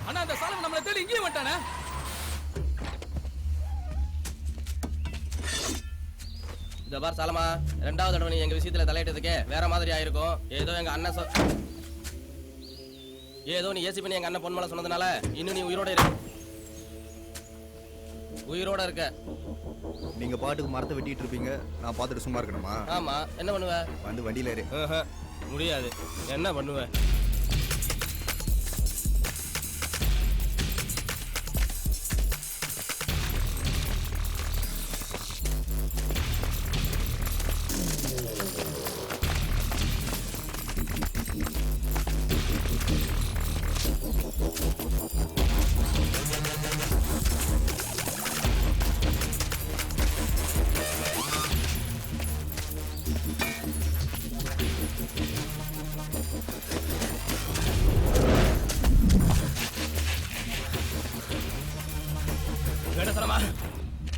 ஆனா அந்த சாலமன் நம்மளை தேடி இங்கேயும் வந்துட்டானே. இந்த பார் சாலமா, 2வது தடவை நீ எங்க விஷயத்துல தலையிட்டதுக்கே வேற மாதிரி ஆயிருக்கும். ஏதோ எங்க அண்ணன் ஏதோ நீ ஏசி பண்ணி எங்க அண்ணன் பொன்மலை சொன்னதுனால இன்னும் நீ உயிரோட இருக்க. நீங்க பாட்டுக்கு மரத்தை வெட்டிட்டு இருப்பீங்க, நான் பார்த்துட்டு சும்மா இருக்கணுமா? ஆமா, என்ன பண்ணுவ? வந்து வண்டியில ஏறு. முடியாது. என்ன பண்ணுவ?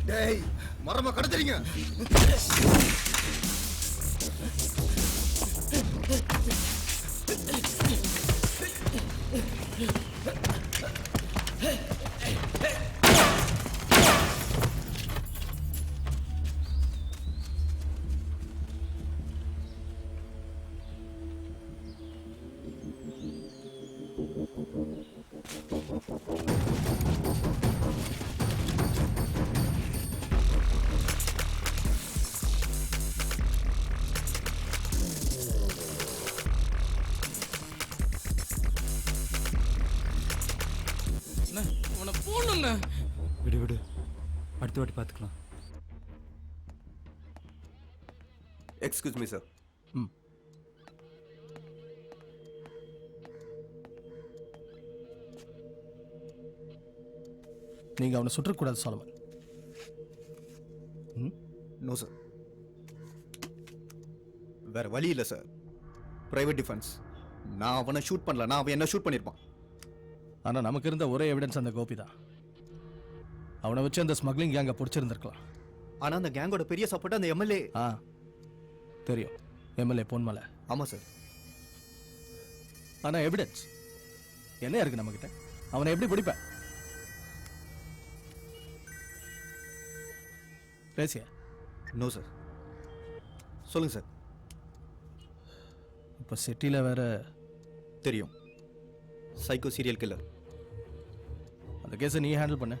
டேய், மரமா கடத்துறீங்க. விடு விடு, அடுத்த வாட்டி பார்த்துக்கலாம். Excuse me sir. நீங்க அவனை சுற்றக்கூடாது சாலமன். நோ சார், வேற வழி இல்லை சார். Private defence. நான் அவனை ஷூட் பண்ணல, நான் அவன் என்ன ஷூட் பண்ணியிருப்பான். ஆனா நமக்கு இருந்த ஒரே எவிடன்ஸ் அந்த கோபி தான். அவனை வச்சு அந்த ஸ்மக்லிங் கேங்கை பிடிச்சிருந்திருக்கலாம். ஆனா அந்த கேங்கோட பெரிய சப்போர்ட் அந்த எம்எல்ஏ. தெரியும், எம்எல்ஏ பொன்மலை. ஆமா சார். ஆனா எவிடன்ஸ் என்ன இருக்கு நம்ம கிட்ட? அவனை எப்படி பிடிப்ப? பேசிய? No sir. சொல்லுங்க சார். இப்ப சிட்டில வேற தெரியும், சைக்கோ சீரியல் கில்லர். அந்த கேஸை நீ ஹேண்டில் பண்ண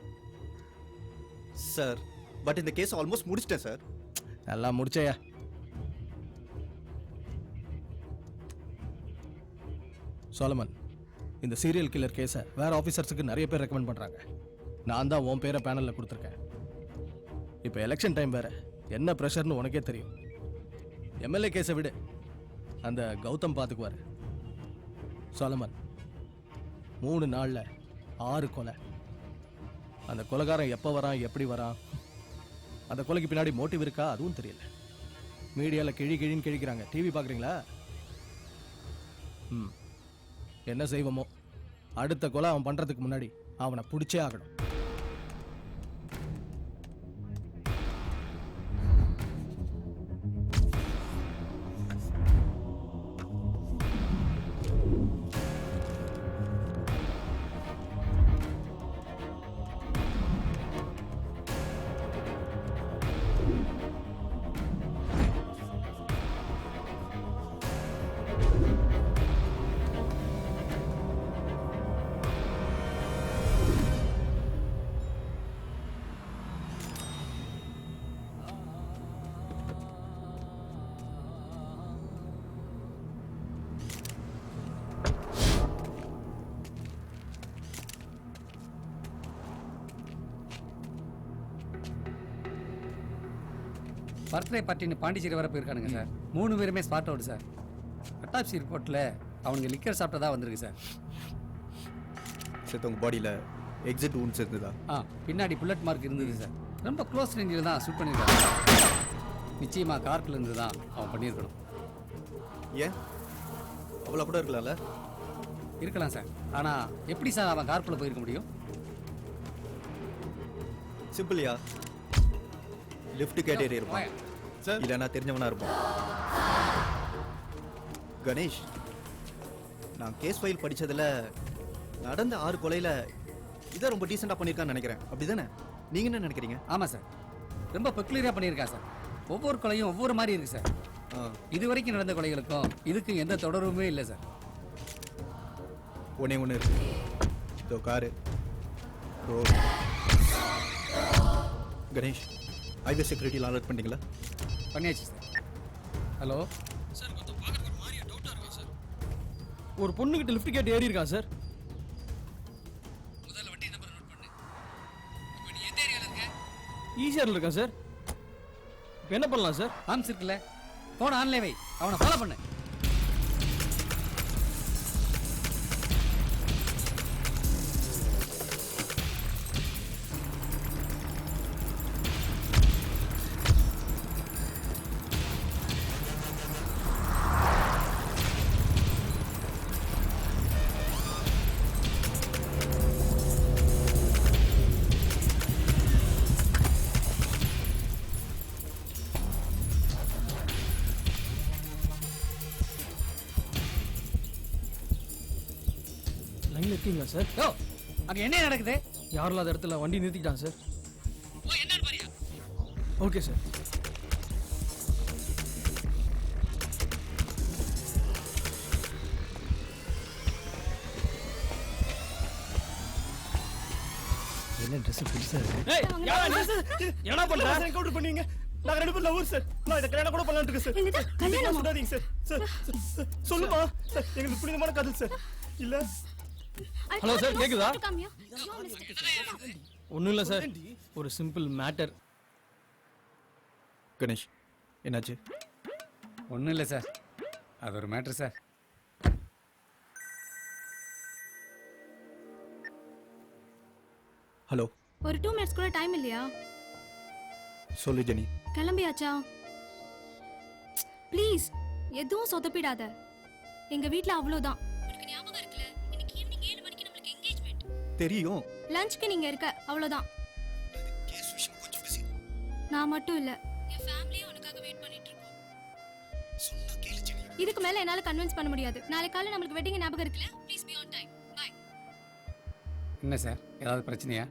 சார். பட் இந்த கேஸ் ஆல்மோஸ்ட் முடிச்சிட்டேன் சார். எல்லாம் முடிச்சையா? சோலமன், இந்த சீரியல் கில்லர் கேஸை வேற ஆஃபீஸர்ஸுக்கு நிறைய பேர் ரெக்கமெண்ட் பண்றாங்க. நான் தான் உன் பேரை பேனல்ல கொடுத்துருக்கேன். இப்போ எலெக்ஷன் டைம் வேற, என்ன ப்ரெஷர்னு உனக்கே தெரியும். எம்எல்ஏ கேஸை விடு, அந்த கௌதம் பார்த்துக்குவாரு. சோலமன், 3 நாள்ல 6 கொலை. அந்த கொலைகாரன் எப்போ வரான், எப்படி வரான், அந்த கொலைக்கு பின்னாடி மோட்டிவ் இருக்கா, அதுவும் தெரியல. மீடியாவில் கிழின்னு கிழிக்கிறாங்க. டிவி பார்க்குறீங்களா? என்ன செய்வோமோ, அடுத்த கொலை அவன் பண்ணுறதுக்கு முன்னாடி அவனை பிடிச்சே ஆகணும். பர்த்டே பார்ட்டின்னு பாண்டிச்சேரி வர போயிருக்கானுங்க சார். 3 பேருமே ஸ்பாட் அவுட் சார். அட்டாப்சி ரிப்போர்ட்டில் அவனுங்க லிக்கர் சாப்பிட்டதா வந்திருக்கு சார். செத்தவங்க பாடியில் எக்ஸிட் ஊன்ஸ் இருந்ததா? பின்னாடி புல்லட் மார்க் இருந்தது சார். ரொம்ப க்ளோஸ் ரேஞ்சில் தான் ஷூட் பண்ணியிருக்காங்க. நிச்சயமாக கார்க்கில் இருந்து தான் அவன் பண்ணியிருக்கணும். ஏன் அவ்வளோ கூட இருக்கலாம்ல? இருக்கலாம் சார். ஆனால் எப்படி சார் அவன் கார்க்குள்ளே போயிருக்க முடியும்? சிம்பிள்யா, லிஃப்ட் கேட்டேரி இருப்பான் சார், இல்லைன்னா தெரிஞ்சவனா இருப்பான். கணேஷ், நான் கேஸ் ஃபைல் படித்ததில் நடந்த 6 கொலையில இதை ரொம்ப டீசெண்டா பண்ணியிருக்கான்னு நினைக்கிறேன். அப்படிதானே? நீங்க என்ன நினைக்கிறீங்க? ஆமாம் சார், ரொம்ப பெக்குலரியாக பண்ணியிருக்கா சார். ஒவ்வொரு கொலையும் ஒவ்வொரு மாதிரி இருக்கு சார். இது வரைக்கும் நடந்த கொலைகளுக்கும் இதுக்கும் எந்த தொடர்புமே இல்லை சார். ஒன்று இருக்கு. இதோ காரு, ரோடு. கணேஷ், ஹைவே செக்யூரிட்டியில் அலர்ட் பண்ணிட்டீங்களா? பண்ணியாச்சு சார். ஹலோ சார், கொஞ்சம் பார்க்கறதுக்கு ஒரு மாதிரியா டவுட்டா இருக்கா சார்? ஒரு பொண்ணுகிட்ட லிஃப்ட் கேட்டு ஏறி இருக்கான் சார். முதல்ல வண்டி நம்பர் நோட் பண்ணு. இப்போ நீ எந்த ஏரியாவில் இருக்க? ஈஸியாக இருக்கான் சார். இப்போ என்ன பண்ணலாம் சார்? ஆம்ஸ் இருக்குல்ல, ஃபோன் ஆன்லைன் வை, அவனை ஃபாலோ பண்ணு. லைன்ல இருக்கீங்களா சார்? யோ, அங்க என்ன நடக்குது? யாரும் இல்லாத இடத்துல வண்டி நிறுத்திக்கிட்டான் சார். ஓ, என்னன்னு பாரியா? Okay sir. என்ன ட்ரெஸ் புதுசா இருக்கு? ஏய், என்ன பண்ற? என்கவுண்டர் பண்ணீங்க. நாங்க ரெண்டு பேரும் லவர் சார். நான் இத கல்யாணம் கூட பண்ணலாம்னு இருக்கேன் சார். என்னது? கல்யாணமா? சொல்லாதீங்க சார். சார், சொல்லுமா சார், எங்களுக்கு புனிதமான காதல் சார். இல்ல ஹலோ சார், கேக்குதா? ஒண்ணும் இல்ல சார், ஒரு சிம்பிள் மேட்டர். கணேஷ், என்னாச்சு? ஒன்றும் இல்லை சார், அது ஒரு மேட்ரு சார். ஹலோ, ஒரு 2 மினிட்ஸ் கூட டைம் இல்லையா? சொல்லு ஜெனி. கிளம்பியாச்சா? ப்ளீஸ் எதுவும் சொதப்பிடாத. எங்க வீட்ல அவ்வளவுதான். உனக்கு ஞாபகம் இருக்குல, இன்னைக்கு ஈவினிங் 7 மணிக்கு நமக்கு என்கேஜ்மென்ட். தெரியும். லஞ்ச்க்கு நீங்க இருக்க, அவ்வளவுதான். நான் மட்டும் இல்ல, என் ஃபேமிலியே உனக்காக வெயிட் பண்ணிட்டு இருக்கோம். இதுக்கு மேல என்னால கன்வின்ஸ் பண்ண முடியாது. நாளைக்கு காலையில நமக்கு வெட்டிங் ஞாபகம் இருக்குல? Please be on time. Bye. என்ன சார், ஏதாவது பிரச்சனையா?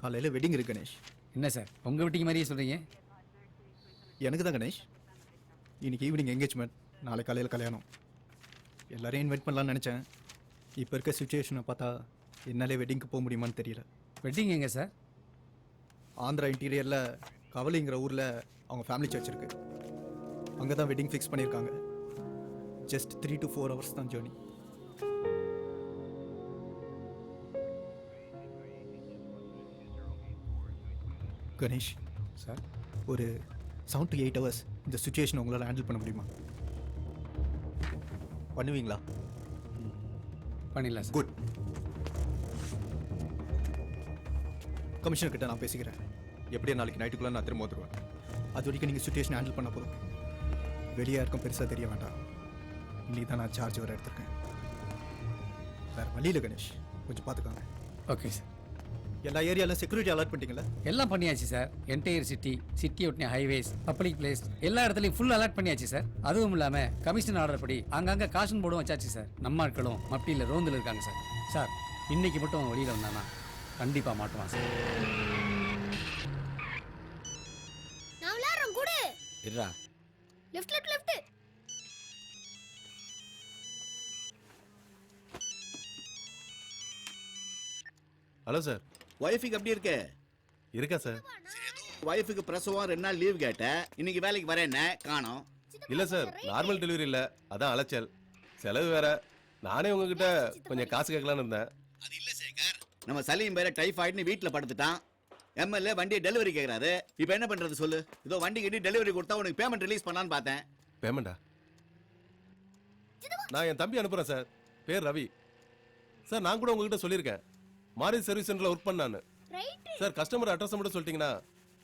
காலையில் வெட்டிங் இருக்கு கணேஷ். என்ன சார், உங்கள் வீட்டுக்கு மாதிரியே சொல்கிறீங்க? எனக்கு தான் கணேஷ். இன்னைக்கு ஈவினிங் என்கேஜ்மெண்ட், நாளை காலையில் கல்யாணம். எல்லாரையும் இன்வைட் பண்ணலான்னு நினச்சேன். இப்போ இருக்க சுச்சுவேஷனை பார்த்தா என்னாலே வெட்டிங்க்கு போக முடியுமான்னு தெரியல. வெட்டிங் எங்கே சார்? ஆந்திரா இன்டீரியரில் கவலிங்கிற ஊரில் அவங்க ஃபேமிலி சர்ச் இருக்கு. அங்கே தான் வெட்டிங் ஃபிக்ஸ் பண்ணியிருக்காங்க. ஜஸ்ட் 3 to 4 hours தான் ஜேர்னி. கணேஷ் சார், ஒரு 7 to 8 hours இந்த சுச்சுவேஷன் உங்களால் ஹேண்டில் பண்ண முடியுமா? பண்ணுவீங்களா? பண்ணிடலாம் சார். குட். கமிஷனர் கிட்ட நான் பேசிக்கிறேன். எப்படியும் நாளைக்கு நைட்டுக்குள்ளே நான் திரும்ப வந்துடுவேன். அது வரைக்கும் நீங்கள் சுச்சுவேஷன் ஹேண்டில் பண்ண போதும். வெளியே யாருக்கும் பெருசாக தெரிய வேண்டாம். இன்னைக்கு தான் நான் சார்ஜ் வர எடுத்திருக்கேன். வேறு வழியில் கணேஷ், கொஞ்சம் பார்த்துக்காங்க. Okay sir. எல்லா ஏரியாலும் செக்யூரிட்டி அலர்ட் பண்ணிட்டீங்களா? எல்லாம் பண்ணியாச்சு சார். என்டையர் சிட்டி ஒட்டின ஹைவேஸ், பப்ளிக் பிளேஸ் எல்லா இடத்துலையும் ஃபுல் அலர்ட் பண்ணியாச்சு சார். அதுவும் இல்லாமல் கமிஷன் ஆர்டர் படி அங்கங்கே காஷன் போர்டும் வச்சாச்சு சார். நம்ம ஆட்களும் மப்டியில் ரோந்தில் இருக்காங்க சார். சார், இன்னைக்கு மட்டும் வெளியில் வந்தானா கண்டிப்பாக மாட்டுவான் சார். நான் விளையாடுறேன் கூட. இருடா. லெஃப்ட். Hello sir. ஒய்ஃபுக்கு எப்படி இருக்கு? இருக்கா சார்? ஒய்ஃபுக்கு பிரசவம் 2 நாள் லீவ் கேட்டேன். இன்னைக்கு வேலைக்கு வரேன்னு காணோம். இல்ல சார், நார்மல் டெலிவரி இல்ல, அதான் அலைச்சல். செலவு வேற. நானே உங்ககிட்ட கொஞ்சம் காசு கேட்கலான்னு இருந்தேன். அது இல்ல சேகர், நம்ம சலீம் பேர டைஃபாய்டுன்னு வீட்டில் படுத்துட்டான். எம்எல்ஏ வண்டியை டெலிவரி கேட்கறாரு. இப்போ என்ன பண்றது சொல்லு? இதோ வண்டி கட்டி டெலிவரி கொடுத்தா உனக்கு பேமெண்ட் ரிலீஸ் பண்ணலான்னு பார்த்தேன். பேமெண்டா? நான் என் தம்பி அனுப்புறேன் சார். பேர் ரவி சார். நான் கூட உங்ககிட்ட சொல்லியிருக்கேன், மாரி சர்வீஸ் சென்டர்ல ஒர்க் பண்ணான்னு. சார், கஸ்டமர் அட்ரஸ் மட்டும் சொல்லிட்டீங்கன்னா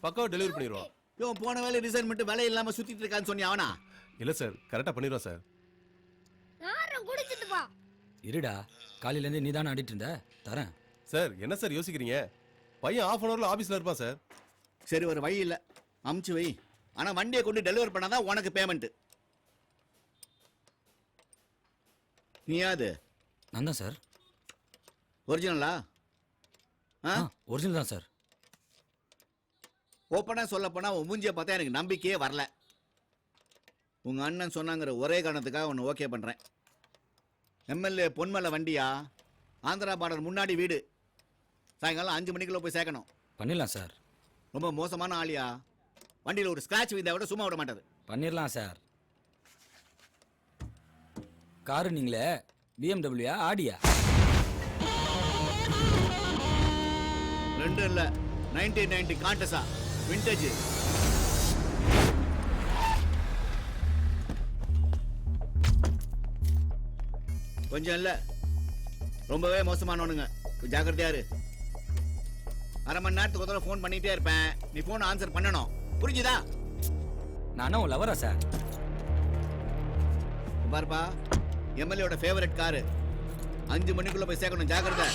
பக்காவா டெலிவரி பண்ணிடுவோம். இவன் போன வேலை ரிசைன் பண்ணிட்டு வேலை இல்லாம சுத்திட்டு இருக்கான்னு சொன்னி அவனா? இல்ல சார், கரெக்டா பண்ணிடுவோம் சார். இருடா, காலையில இருந்து நீ தானே ஆடிட்டு இருந்த, தரேன். சார், என்ன சார் யோசிக்கிறீங்க? பையன் ½ hourல ஆபீஸ்ல இருப்பான் சார். சரி, ஒரு வழி இல்ல, அமுச்சு வை. ஆனா வண்டியை கொண்டு டெலிவரி பண்ணாதான் உனக்கு பேமெண்ட். நீயாது? நான் தான் சார். ஒரிஜினலா? ஆ ஒரிஜினல் தான் சார். ஓப்பனாக சொல்ல போனால் உன் மூஞ்சியை பார்த்தா எனக்கு நம்பிக்கையே வரல. உங்கள் அண்ணன் சொன்னாங்கிற ஒரே காரணத்துக்காக ஒன்று ஓகே பண்ணுறேன். எம்எல்ஏ பொன்மலை வண்டியா, ஆந்திரா பார்டர் முன்னாடி வீடு, சாயங்காலம் 5 மணிக்குள்ள போய் சேர்க்கணும். பண்ணிடலாம் சார். ரொம்ப மோசமான ஆளியா, வண்டியில் ஒரு ஸ்க்ராட்ச் விழுந்தா விட சும்மா விட மாட்டாது. பண்ணிடலாம் சார். காரு நீங்களே பிஎம்டபிள்யூயா ஆடியா? 2 இல்லை, 1990 காண்டஸா விண்டேஜ். கொஞ்சம் இல்லை, ரொம்பவே மோசமானவனுங்க. ஜாக்கிரதையா இரு. அரை மணி நேரத்துக்கு ஒரு தடவை ஃபோன் பண்ணிட்டே இருப்பேன், நீ ஃபோன் ஆன்சர் பண்ணணும். புரிஞ்சுதா? நானும் உன் லவரா சார்? பாருப்பா, எம்எல்ஏட ஃபேவரட் காரு, 5 மணிக்குள்ள போய் சேர்க்கணும். ஜாக்கிரதை.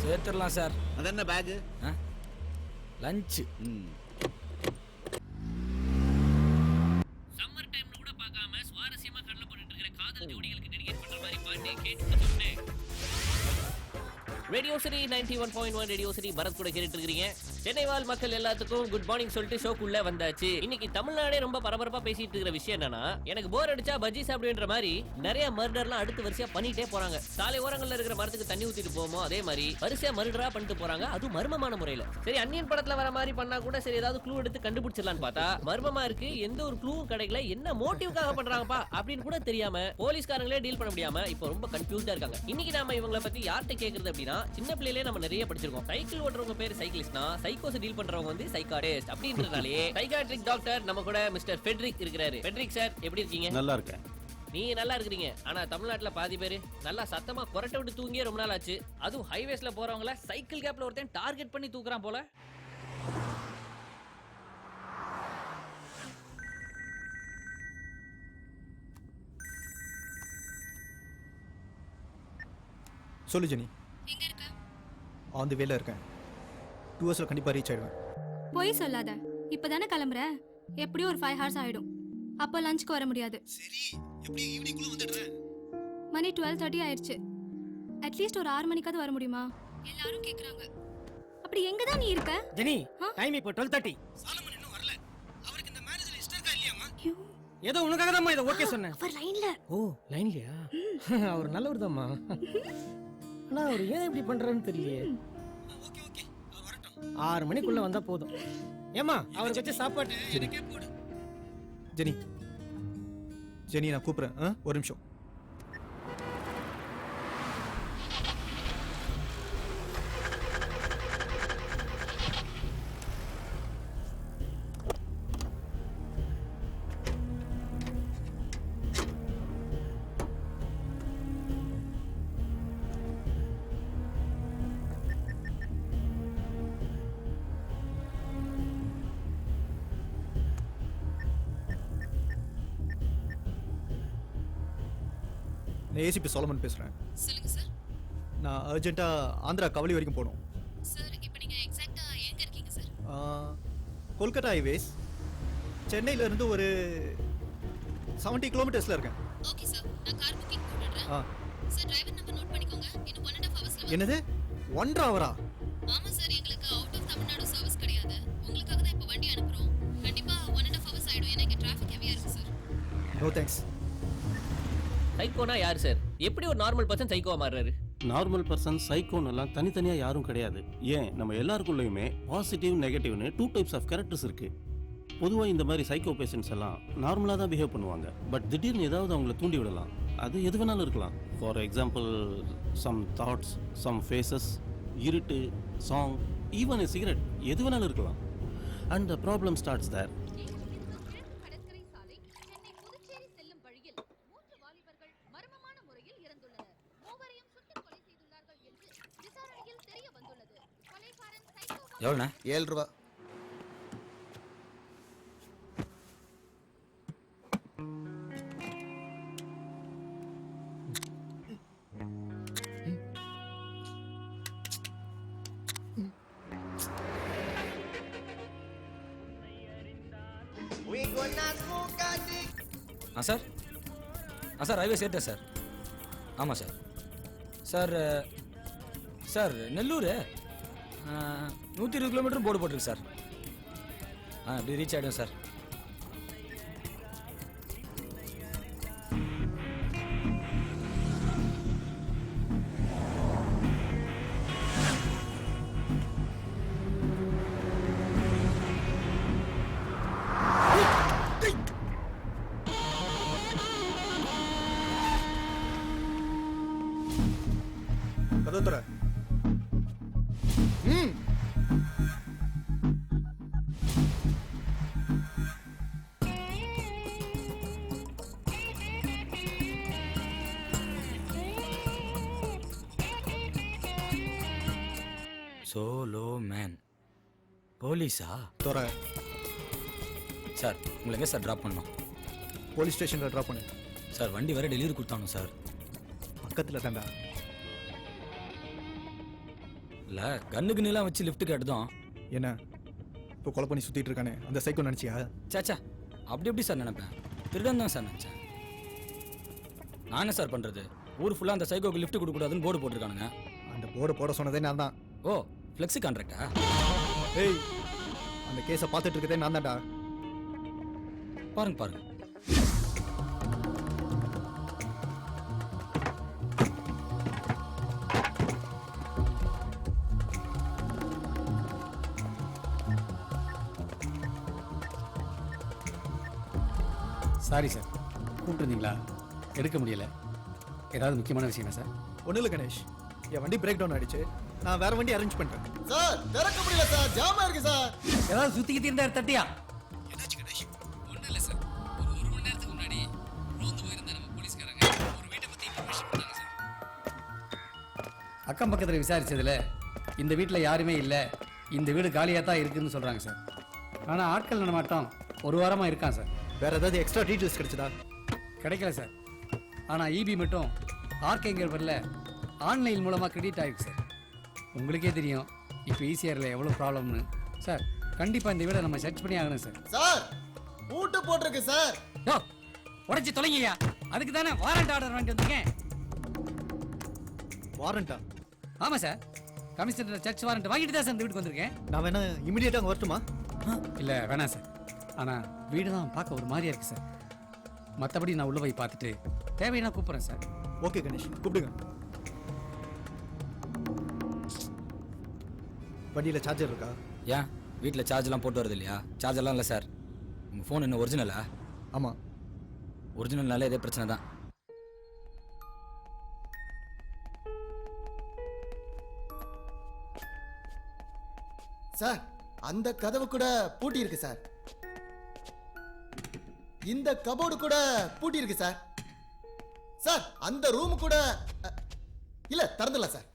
சேர்த்துடலாம் சார். அது என்ன பேகு? லஞ்சு. சம்மர் டைம்ல கூட பார்க்காம சுவாரஸ்யமா கடல போட்டுட்டு இருக்கிற காதல் ஜோடிகளுக்கு டெடிகேட் பண்ற மாதிரி பாட்டு கேட்டு சொன்னேன். Radio city 91.1 radio city Bharath கூட கேட்டுட்டு இருக்கீங்க. சென்னை வாழ் மக்கள் எல்லாத்துக்கும் குட் மார்னிங் சொல்லிட்டு ஷோக்குள்ள வந்தாச்சு. இன்னைக்கு தமிழ்நாடே ரொம்ப பரபரப்பா பேசிட்டு இருக்கிற விஷயம் என்னன்னா, எனக்கு போர் அடிச்சா பஜ்ஜி சாப்பிடுன்ற மாதிரி நிறைய மர்டர்லாம் அடுத்து வரிசையா பண்ணிட்டே போறாங்க. சாலை ஓரங்கள்ல இருக்கிற மரத்துக்கு தண்ணி ஊத்திட்டு போவோமோ அதே மாதிரி வரிசையா மர்டரா பண்ணிட்டு போறாங்க, அது மர்மமான முறையில. சரி, அன்னியன் படத்துல வர மாதிரி பண்ணா கூட சரி, ஏதாவது க்ளூ எடுத்து கண்டுபிடிச்சிடலான்னு பார்த்தா மர்மமா இருக்கு. எந்த ஒரு க்ளூவும் கிடைக்கல. என்ன மோட்டிவ்காக பண்றாங்கப்பா அப்படின்னு கூட தெரியாம போலீஸ்காரங்களே டீல் பண்ண முடியாம இப்போ ரொம்ப கன்ஃபியூஸ்டா இருக்காங்க. இன்னைக்கு நாம இவங்களை பத்தி யார்கிட்ட கேக்குறது அப்படின்னா, சின்ன பிள்ளையிலே நம்ம நிறைய படிச்சிருக்கோம். சைக்கிள் ஓட்டுறவங்க பேர் சைக்கிளிஸ்ட்னா, சைக்கோஸ் டீல் பண்றவங்க வந்து சைக்காட்டிஸ்ட் அப்படின்றனாலே சைக்காட்ரிக் டாக்டர் நம்ம கூட மிஸ்டர் ஃபெட்ரிக் இருக்கிறாரு. ஃபெட்ரிக் சார், எப்படி இருக்கீங்க? நல்லா இருக்கேன். நீங்க நல்லா இருக்கிறீங்க. ஆனா தமிழ்நாட்டுல பாதி பேரு நல்லா சத்தமா கொரட்டை விட்டு தூங்கியே ரொம்ப நாள் ஆச்சு. அதுவும் ஹைவேஸ்ல போறவங்கள சைக்கிள் கேப்ல ஒருத்தன் டார்கெட் பண்ணி தூக்குறான் போல. சொல்லு ஜெனி. எங்க இருக்க? ஆன் தி வேல இருக்கேன். 2 ஹவர்ஸ்ல கண்டிப்பா ரீச் ஆயிடுவேன். போய் சொல்லாத. இப்பதானே கிளம்புற. எப்படியும் ஒரு 5 hours ஆயிடும். அப்போ லஞ்சுக்கு வர முடியாது. சரி, எப்படி ஈவினிங்குள்ள வந்துடுறேன். மணி 12:30 ஆயிடுச்சு. அட்லீஸ்ட் ஒரு 6 மணிக்காவது வர முடியுமா? எல்லாரும் கேக்குறாங்க. அப்படி எங்க தான் நீ இருக்க? ஜெனி, டைம் இப்போ 12:30. சாலமன் இன்னும் வரல. அவருக்கு இந்த மேரேஜ்ல இஷ்டம் இருக்கா இல்லையாமா? ஏதோ உனக்காக தான் இதை ஓகே சொன்னேன். அவர் லைன்ல. ஓ, லைன்லயா? அவர் நல்லவர் தான்மா. ஆனா அவர் ஏன் இப்படி பண்றாருன்னு தெரியலையே. ஓகே ஓகே, அவர் வரட்டும். 6 மணிக்குள்ள வந்தா போதும். ஏமா, அவருக்கு வச்ச சாப்பாடு எனக்கே போடு. ஜெனி, ஜெனி நான் கூப்பிடுறேன். ஒரு நிமிஷம். ஏசிபி சாலமன் பேசுறேன். சொல்லுங்க சார். நான் அர்ஜென்ட்டா ஆந்திரா கவலி வரைக்கும் போகணும். சார், இப்போ நீங்க எக்ஸாக்ட்டா எங்க இருக்கீங்க சார்? கொல்கத்தா ஹைவேஸ், சென்னையில இருந்து ஒரு 70 கிலோமீட்டர்ஸ்ல இருக்கேன். ஓகே சார், நான் கார் புக்கிங் போட்டுறேன். சார், டிரைவர் நம்பர் நோட் பண்ணிக்கோங்க. இன்னும் 1.5 ஹவர்ஸ்ல. என்னது 1.5 ஹவரா? ஆமா சார், எங்களுக்கு அவுட் ஆஃப் தமிழ்நாடு சர்வீஸ் கிடையாது. உங்களுக்காக தான் இப்போ வண்டி அனுப்புறோம். கண்டிப்பா 1.5 ஹவர்ஸ் ஆயிடும். ஏன்னா இங்க டிராஃபிக் ஹெவியா இருக்கு சார். No thanks. சைக்கோனா யார் சார்? எப்படி ஒரு நார்மல் பர்சன் சைக்கோவா மாறுறாரு? நார்மல் பர்சன் சைக்கோன்னெல்லாம் தனித்தனியாக யாரும் கிடையாது. ஏன், நம்ம எல்லாருக்குள்ளேயுமே பாசிட்டிவ் நெகட்டிவ்னு 2 டைப்ஸ் ஆஃப் கேரக்டர்ஸ் இருக்கு. பொதுவாக இந்த மாதிரி சைக்கோ பேஷண்ட்ஸ் எல்லாம் நார்மலாக தான் பிஹேவ் பண்ணுவாங்க. பட் திடீர்னு ஏதாவது அவங்கள தூண்டி விடலாம். அது எது வேணாலும் இருக்கலாம். For example, some thoughts, some faces, இருட்டு, சாங், ஈவன் எ சிகரெட், எது வேணாலும் இருக்கலாம். And the problem starts there. கடற்கரை சாலை சென்னை புதுச்சேரி செல்லும் வழியில் 3 வாலிபர்கள் மர்மமான முறையில் இறந்துள்ளனர். மூவரையும் சுட்டுக் கொலை செய்துள்ளார்கள் என்று விசாரணையில் தெரிய வந்துள்ளது. கொலைகாரன் சைக்கோவா? எவ்வளோண்ணே? 7 ரூபா. சார், சார் ஹைவே சேர்த்தேன் சார். ஆமாம் sir. Sir sir Nellore 120 kilometre board போட்டிருக்கு சார். இப்படி ரீச் ஆகிடும் சார். கதோத்தர சோலோ மேன் போலீஸா? தோற சார் உங்களை எங்கே சார் ட்ராப் பண்ணோம்? போலீஸ் ஸ்டேஷனில் ட்ராப் பண்ணு. சார் வண்டி வேற டெலிவரி கொடுத்தாங்க சார். பக்கத்தில் தாண்டா. இல்லை கண்ணுக்கு நீலாம் வச்சு லிஃப்ட் கேட்டுதான். என்ன இப்போ கொலை பண்ணி சுற்றிட்டு இருக்கானே அந்த சைக்கோ நினச்சியா? சாச்சா அப்படி எப்படி சார் நினைப்பேன்? திருடன் தான் சார் நினச்சேன். நான் என்ன சார் பண்ணுறது? ஊர் ஃபுல்லாக அந்த சைக்கோக்கு லிஃப்ட் கொடுக்கக்கூடாதுன்னு போர்டு போட்டிருக்கானுங்க. அந்த போர்டு போட சொன்னதே நான் தான். ஓ ஃப்ளெக்ஸி கான்ட்ராக்டா? ஏய் அந்த கேஸை பார்த்துட்டு இருக்கதே நான் தான்டா. பாருங்க பாருங்க. சாரி சார், கூப்பிட்டுருந்தீங்களா? எடுக்க முடியல. ஏதாவது முக்கியமான விஷயமா சார்? ஒன்றும் இல்லை கணேஷ், என் வண்டி பிரேக் டவுன் ஆயிடுச்சு. நான் வேற வண்டி அரேஞ்ச் பண்ணிட்டேன். சார் திறக்க முடியல சார், ஜாமா இருக்கு சார். ஏதாவது சுத்திக்கிட்டு இருந்தா தட்டியா? என்னாச்சு கணேஷ்? ஒன்றும் இல்லை சார், ஒரு மணி நேரத்துக்கு முன்னாடி ரோந்து போயிருந்த நம்ம போலீஸ்காரங்க ஒரு வீட்டை பற்றி இன்ஃபர்மேஷன் பண்ணாங்க சார். அக்கம் பக்கத்தில் விசாரிச்சதுல இந்த வீட்டில் யாருமே இல்லை, இந்த வீடு காலியாக தான் இருக்குன்னு சொல்கிறாங்க சார். ஆனால் ஆட்கள் நடமாட்டம் ஒரு வாரமாக இருக்கான் சார். வேற ஏதாவது எக்ஸ்ட்ரா டீட்டெயில்ஸ் கிடைச்சதா? கிடைக்கல சார். ஆனால் இபி மட்டும் ஆர்கேங்கிற பேரில் ஆன்லைன் மூலமாக கிரெடிட் ஆகிருக்கு சார். உங்களுக்கே தெரியும் இப்போ ஈசிஆரில் எவ்வளோ ப்ராப்ளம்னு. சார் கண்டிப்பாக இந்த வீடை நம்ம சர்ச் பண்ணி ஆகணும் சார். சார் பூட்டு போட்டிருக்கு சார். யோ உடைச்சி தொலைங்கய்யா, அதுக்கு தானே வாரண்ட் ஆர்டர் வாங்கிட்டு வந்திருக்கேன். வாரண்டா? ஆமாம் சார், கமிஷனர் சர்ச் வாரண்ட் வாங்கிட்டு தான் சார் இந்த வீட்டுக்கு வந்திருக்கேன். நான் வேணா இமீடியட்டாக அங்கே வரட்டுமா? இல்லை வேணாம் சார், ஆனால் வீடு தான் பார்க்க ஒரு மாதிரியா இருக்குது சார். மற்றபடி நான் உள்ள போய் பார்த்துட்டு தேவையான கூப்பிட்றேன் சார். ஓகே கணேஷ், கூப்பிடுங்க. வண்டியில் சார்ஜர் இருக்கா? ஏன் வீட்டில் சார்ஜ்லாம் போட்டு வரது இல்லையா? சார்ஜர்லாம் இல்லை சார். உங்கள் ஃபோன் என்ன ஒரிஜினலா? ஆமாம். ஒரிஜினல்னாலே இதே பிரச்சனை தான். சார் அந்த கதவு கூட பூட்டி இருக்கு சார். இந்த கபோர்டு கூட பூட்டி இருக்கு சார். சார் அந்த ரூம் கூட இல்ல திறந்துடலாம் சார்.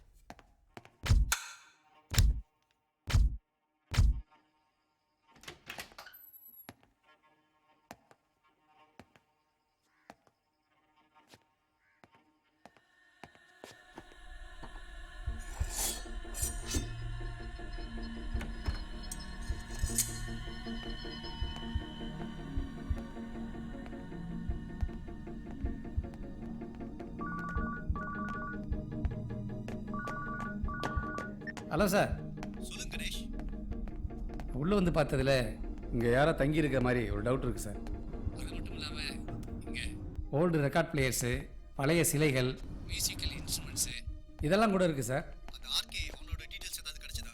Hello sir. சொல்லுங்க கணேஷ். உள்ளே வந்து பார்த்ததுல இங்கே யாரோ தங்கி இருக்கிற மாதிரி ஒரு டவுட் இருக்குது சார். அது மட்டும் இல்லாமல் இங்கே ஓல்டு ரெக்கார்ட் பிளேயர்ஸு, பழைய சிலைகள், மியூசிக்கல் இன்ஸ்ட்ருமெண்ட்ஸு இதெல்லாம் கூட இருக்குது சார். அந்த ஆர்கே அவனோட டீட்டெயில்ஸ் ஏதாவது கிடைச்சதா?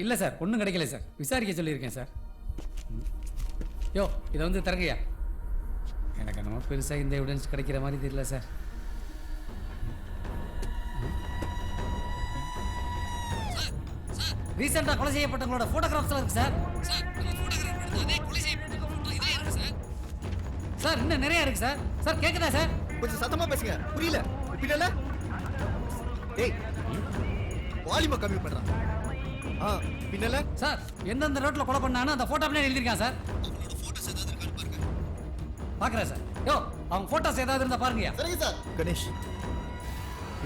இல்லை சார், ஒன்றும் கிடைக்கல சார். விசாரிக்க சொல்லியிருக்கேன் சார். யோ இதை வந்து தரங்கய்யா. எனக்கு என்னமோ பெருசாக இந்த எவிடன்ஸ் கிடைக்கிற மாதிரி தெரியல சார். ரீசெண்டாக கொலை செய்யப்பட்டவங்களோட ஃபோட்டோகிராஃப்ஸ்லாம் இருக்கு சார். சார் இன்னும் நிறைய இருக்கு சார். சார் கேட்குதா சார்? கொஞ்சம் சத்தமா பேசுங்க, புரியல. பின்னல டேய் வால்யூமை கம்மி பண்றான். பின்னல சார் எந்தெந்த ரோட்டில் கொலை பண்ணானோ அந்த ஃபோட்டோ பின்னாடி எழுதியிருக்கான் சார். அவனோட ஃபோட்டோஸ் ஏதாவது இருக்கான்னு பாருங்க. பார்க்குறேன் சார். யோ அவங்க ஃபோட்டோஸ் ஏதாவது இருந்தால் பாருங்கய்யா. சரிங்க sir. Ganesh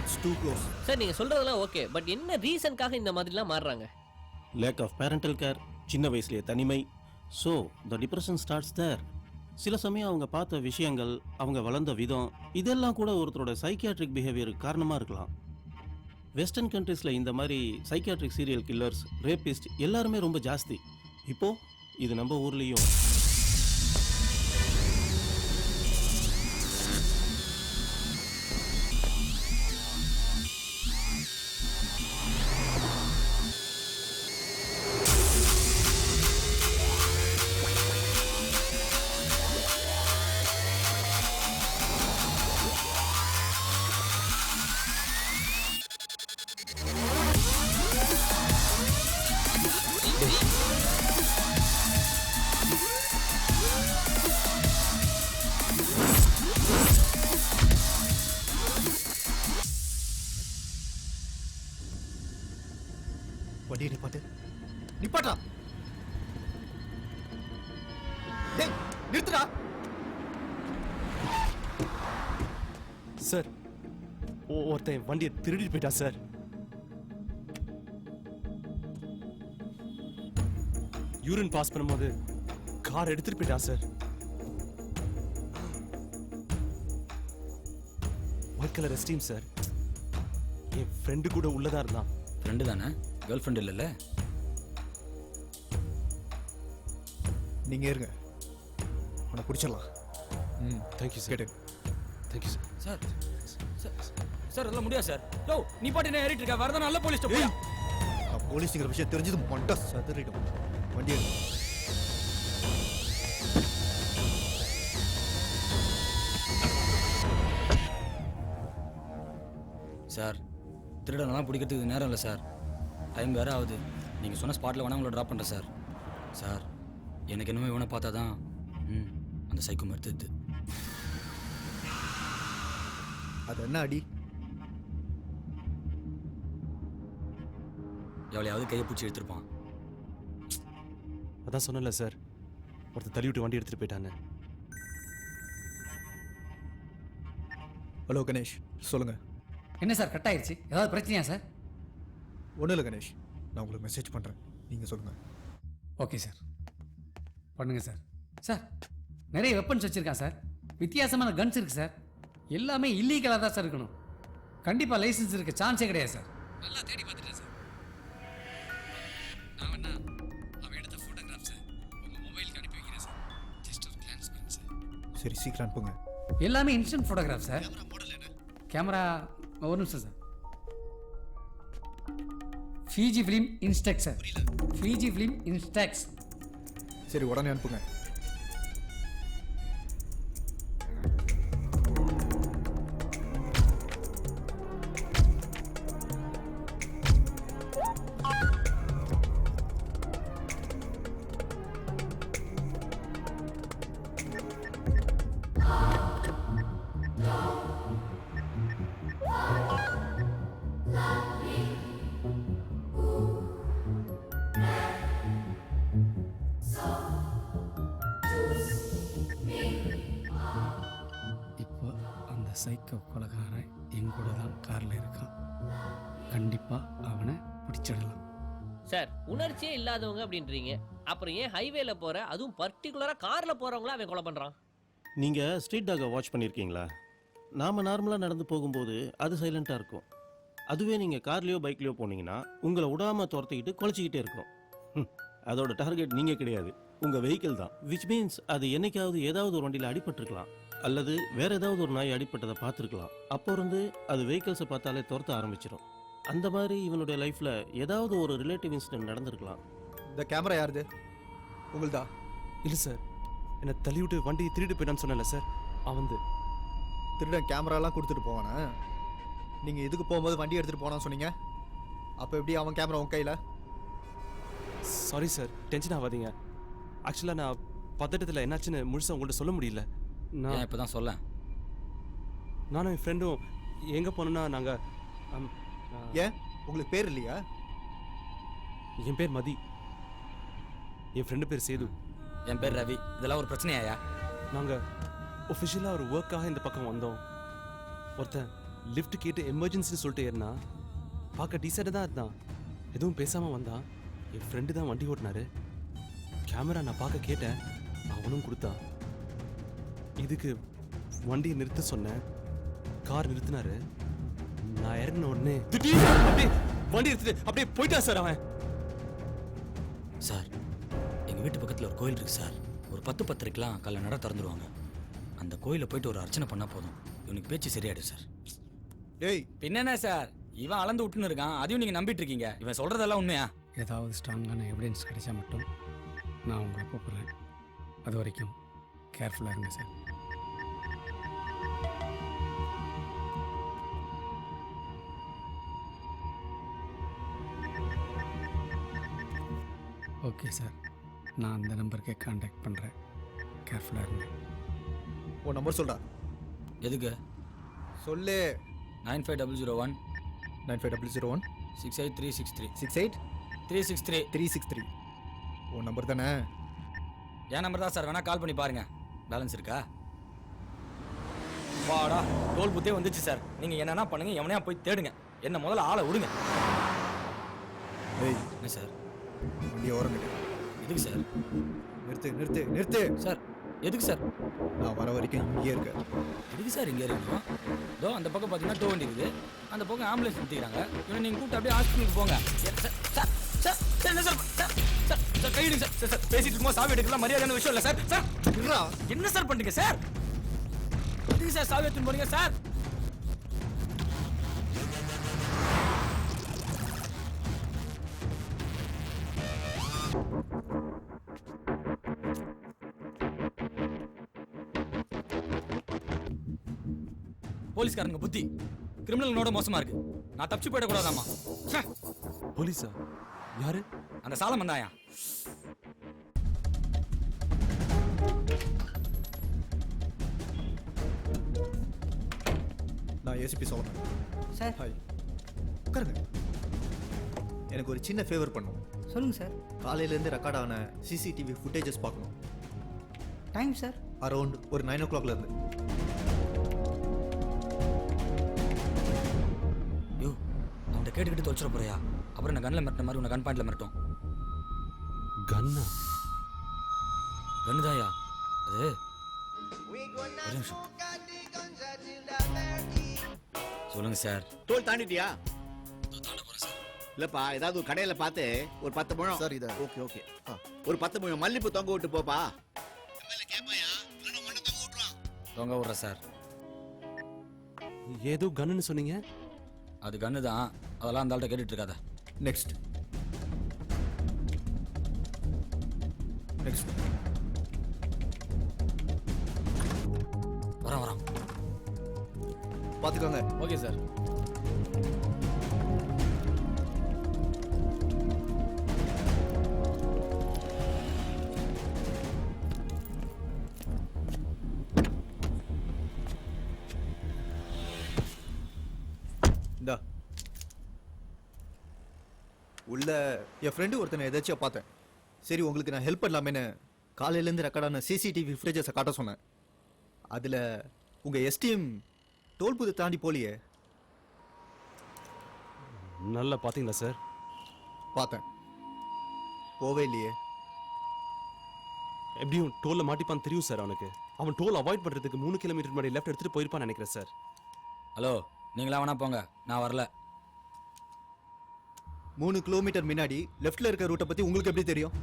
it's too close. Sir நீங்க சொல்றதெல்லாம் ஓகே, பட் என்ன ரீசன்காக இந்த மாதிரிலாம் மாறுறாங்க? லேக் ஆஃப் பேரண்டல் கேர், சின்ன வயசுலேயே தனிமை. So the depression starts there. சில சமயம் அவங்க பார்த்த விஷயங்கள், அவங்க வளர்ந்த விதம், இதெல்லாம் கூட ஒருத்தரோட சைக்கியாட்ரிக் பிஹேவியருக்கு காரணமாக இருக்கலாம். வெஸ்டர்ன் கண்ட்ரீஸில் இந்த மாதிரி சைக்கியாட்ரிக் சீரியல் கில்லர்ஸ் ரேபிஸ்ட் எல்லாருமே ரொம்ப ஜாஸ்தி. இப்போ இது நம்ம ஊர்லேயும். வண்டியை நிப்பாட்டு. நிப்பாட்டா. டேய் நிறுத்துடா. சார் ஒருத்தன் வண்டியை திருடிட்டு போயிட்டான் சார். யூரின் பாஸ் பண்ணும்போது கார் எடுத்துட்டு போயிட்டான் sir. White colour Esteem sir. என் ஃப்ரெண்டு கூட உள்ளதா இருந்தான். ஃப்ரெண்டு தானே, கேர்ள் ஃப்ரெண்ட் இல்லைல்ல? நீங்க இருங்க, உன்னை பிடிச்சிடலாம். Thank you sir. கேட்டு தேங்க்யூ சார். சார் அதெல்லாம் முடியாது சார். யோ நீ பாட்டு என்ன ஏறிட்டு இருக்க, வரதான் நல்ல போலீஸ் ஸ்டேஷன் போயா. போலீஸுங்கிற விஷயம் தெரிஞ்சது மண்டை சதறிடும். வண்டி எடுங்க. சார் திருடனெல்லாம் பிடிக்கிறதுக்கு நேரம் இல்லை சார், டைம் வேறு ஆகுது. நீங்கள் சொன்ன ஸ்பாட்டில் வேணா உங்களை ட்ராப் பண்ணுறேன் சார். சார் எனக்கு என்னமோ இவனை பார்த்தா தான் அந்த சைக்கோ மறுத்துது. அது என்ன அடி? எவ்வளையாவது கையை பிடிச்சி எடுத்துருப்பான். அதான் சொன்னல சார், ஒருத்தர் தள்ளி விட்டு வண்டி எடுத்துட்டு போயிட்டாங்க. ஹலோ கணேஷ், சொல்லுங்க. என்ன சார் கட் ஆயிடுச்சு? ஏதாவது பிரச்சனையா சார்? ஒன்றும் இல்லை கணேஷ், நான் உங்களுக்கு மெசேஜ் பண்ணுறேன், நீங்கள் சொல்லுங்கள். ஓகே சார், பண்ணுங்க சார். சார் நிறைய வெப்பன்ஸ் வச்சுருக்கான் சார், வித்தியாசமான கன்ஸ் இருக்குது சார். எல்லாமே இல்லீகலாக தான் சார் இருக்கணும். கண்டிப்பாக லைசன்ஸ் இருக்க சான்ஸே கிடையாது சார். நல்லா தேடி பார்த்துட்டேன் சார். நான் வேணா அவன் எடுத்த ஃபோட்டோகிராஃப்ஸை உங்கள் மொபைலுக்கு அனுப்பி வைக்கிறேன் சார். ஜஸ்ட் ஒரு கிளான்ஸ் பண்ணுங்க சார். சரி சீக்கிரம் அனுப்புங்க. எல்லாமே இன்ஸ்டன்ட் ஃபோட்டோகிராஃப் சார். கேமரா ஒரு நிமிஷம் sir. Fiji film INSTEX sir. Fiji film INSTEX. சரி உடனே அனுப்புங்க. இப்போ அந்த சைக்கோ கொலைகாரன் என் கூட தான் காரில் இருக்கான். கண்டிப்பாக அவனை பிடிச்சிடலாம். சார் உணர்ச்சியே இல்லாதவங்க அப்படின்றீங்க, அப்புறம் ஏன் ஹைவேல போற, அதுவும் பர்டிகுலரா கார்ல போறவங்கள அவன் கொலை பண்றான்? நீங்கள் ஸ்ட்ரீட் டாகை வாட்ச் பண்ணியிருக்கீங்களா? நாம் நார்மலாக நடந்து போகும்போது அது சைலண்ட்டாக இருக்கும். அதுவே நீங்கள் கார்லேயோ பைக்லேயோ போனீங்கன்னா உங்களை விடாமல் துரத்திக்கிட்டு குலைச்சிக்கிட்டே இருக்கும். அதோட டார்கெட் நீங்கள் கிடையாது, உங்கள் வெஹிக்கிள் தான். விச் மீன்ஸ் அது என்னைக்காவது ஏதாவது ஒரு வண்டியில் அடிபட்டிருக்கலாம், அல்லது வேற ஏதாவது ஒரு நாய் அடிப்பட்டதை பார்த்துருக்கலாம். அப்போ இருந்து அது வெஹிக்கிள்ஸை பார்த்தாலே துரத்த ஆரம்பிச்சிடும். அந்த மாதிரி இவனுடைய லைஃப்பில் ஏதாவது ஒரு ரிலேட்டிவ் இன்சிடென்ட் நடந்திருக்கலாம். இந்த கேமரா யாருது? உங்களுதா? இல்லை சார், என்னை தள்ளி விட்டு வண்டியை திருடிட்டு போயிட்டான்னு சொன்னல சார், அவன் வந்து திருடன் கேமராலாம் கொடுத்துட்டு போவானா? நீங்கள் இதுக்கு போகும்போது வண்டி எடுத்துகிட்டு போனான்னு சொன்னீங்க, அப்போ எப்படி அவன் கேமரா உன் கையில்? சாரி சார், டென்ஷன் ஆகாதீங்க. ஆக்சுவலாக நான் பதட்டத்தில் என்னாச்சுன்னு முழுசாக உங்கள்கிட்ட சொல்ல முடியல. நான் இப்போ தான் சொல்ல. நானும் என் ஃப்ரெண்டும் எங்கே போனோன்னா நாங்கள் ஏன் உங்களுக்கு பேர் இல்லையா? என் பேர் மதி, என் ஃப்ரெண்டு பேர் சேது. என் பேர் ரவி. இதெல்லாம் ஒரு பிரச்சனையாயா? நாங்கள் ஒஃபிஷியலாக ஒரு ஒர்க்காக இந்த பக்கம் வந்தோம். ஒருத்தன் லிஃப்ட் கேட்டு எமர்ஜென்சின்னு சொல்லிட்டு ஏறினா, பார்க்க டீசெண்டாக தான் இருந்தான். எதுவும் பேசாமல் வந்தான். என் ஃப்ரெண்டு தான் வண்டி ஓட்டினாரு. கேமரா நான் பார்க்க கேட்டேன், அவனும் கொடுத்தான். இதுக்கு வண்டியை நிறுத்த சொன்னேன், கார் நிறுத்தினாரு. நான் இறங்கின உடனே திடீர்னு அப்படியே வண்டி எடுத்துட்டு அப்படியே போயிட்டா சார் அவன். சார் எங்கள் வீட்டு பக்கத்தில் ஒரு கோயில் இருக்கு சார். ஒரு 10-10:30க்கெலாம் காலைல நட திறந்துருவாங்க. அந்த கோயிலில் போயிட்டு ஒரு அர்ச்சனை பண்ணால் போதும், இவனுக்கு பேச்சு சரியாயிடும் சார். டேய் பின்னென்ன சார், இவன் அளந்து விட்டுன்னு இருக்கான், அதையும் நீங்கள் நம்பிட்டு இருக்கீங்க. இவன் சொல்கிறதெல்லாம் உண்மையா? ஏதாவது ஸ்ட்ராங்கான எவிடன்ஸ் கிடைச்சா மட்டும் நான் உங்களை கூப்பிட்றேன். அது வரைக்கும் கேர்ஃபுல்லாக இருங்க சார். ஓகே சார், நான் அந்த நம்பருக்கே காண்டாக்ட் பண்ணுறேன். கேர்ஃபுல்லாக இருங்க. உன் நம்பர் சொல்டா. எதுக்கு? சொல்லு. 95001 95001 68363 68363 363. உன் நம்பர் தானே? என் நம்பர் தான் சார், வேணா கால் பண்ணி பாருங்க. பேலன்ஸ் இருக்கா? வாடா, டோல் புத்தே வந்துச்சு சார். நீங்கள் என்னென்ன பண்ணுங்க, எவனையா போய் தேடுங்க. என்ன முதல்ல ஆளை விடுங்க. டேய் என்ன சார்? வண்டியை ஓரங்கிட்டு. எதுக்கு சார்? நிறுத்து நிறுத்து நிறுத்து. சார் எதுக்கு சார்? நான் வர வரைக்கும் இங்கேயே இருக்க. எதுக்கு சார் இங்கே இருக்கணும்? இதோ அந்த பக்கம் பார்த்தீங்கன்னா டோ வண்டி இருக்குது, அந்த பக்கம் ஆம்புலன்ஸ் நிறுத்திக்கிறாங்க. இவனை நீங்கள் கூப்பிட்டு அப்படியே ஹாஸ்பிட்டலுக்கு போங்க. சார் சார் சார் சார் என்ன சார் சார் சார் சார் கையிடுங்க சார். சார் சார் பேசிட்டு இருக்கும்போது சாவி எடுக்கலாம் மரியாதையான விஷயம் இல்லை சார். சார் என்ன சார் பண்ணுறீங்க சார்? எதுக்கு சார் சாவி எடுத்துன்னு போறீங்க சார்? போலீஸ்காரங்க புத்தி கிரிமினலோட மோசமா இருக்கு. நான் தப்பிச்சு போயிடக்கூடாதாமா. போலீஸா? யாரு? அந்த சாலம் வந்தாயா? நான் ஏசிபி சொல்றேன் சார். ஹாய், உட்காருங்க. எனக்கு ஒரு சின்ன ஃபேவர் பண்ணும். சொல்லுங்க சார். காலையிலேருந்து ரெக்கார்ட் ஆன சிசிடிவி ஃபுட்டேஜஸ் பார்க்கணும். Time sir? அரௌண்ட் ஒரு 9 o'clock இருந்து. யோ, அவன்கிட்ட கேட்டுக்கிட்டு தொலைச்சிட போறியா? அப்புறம் நான் கண்ணில் மிரட்டின மாதிரி உன்னை கன் பாயிண்ட்ல மிரட்டும். கன்னா? கண்ணுதாயா அது? ஒரு நிமிஷம். சொல்லுங்க சார். டோல் தாண்டிட்டியா? இல்லப்பா, ஏதாவது ஒரு கடையில பார்த்து ஒரு 10 முழம். சார் இதா? Okay okay. ஒரு 10 முழம் மல்லிப்பூ தொங்க விட்டு போப்பா. தொங்க விடுற சார். ஏதோ கன்னு சொன்னீங்க? அது கண்ணு தான், அதெல்லாம் அந்த ஆள்கிட்ட கேட்டுட்டு இருக்காத. Next next. வரான். பார்த்துக்கோங்க. Okay sir. இந்தா உள்ள என் ஃப்ரெண்டு ஒருத்தனை எதாச்சியா பார்த்தேன். சரி உங்களுக்கு நான் ஹெல்ப் பண்ணலாமேன்னு காலையிலேருந்து ரெக்கார்டான சிசிடிவி ஃபுட்டேஜஸை காட்ட சொன்னேன். அதில் உங்கள் எஸ்டிஎம் டோல் புதை தாண்டி போலியே. நல்லா பார்த்தீங்களா சார்? பார்த்தேன், போவே இல்லையே. எப்படியும் டோலில் மாட்டிப்பான்னு தெரியும் சார் அவனுக்கு. அவன் டோல் அவாய்ட் பண்ணுறதுக்கு 3 கிலோமீட்டர் முன்னாடி லெஃப்ட் எடுத்துகிட்டு போயிருப்பான்னு நினைக்கிறேன் சார். ஹலோ, நீங்களா வேணா போங்க, நான் வரல. 3 கிலோமீட்டர் முன்னாடி லெஃப்டில் இருக்க ரூட்டை பற்றி உங்களுக்கு எப்படி தெரியும்?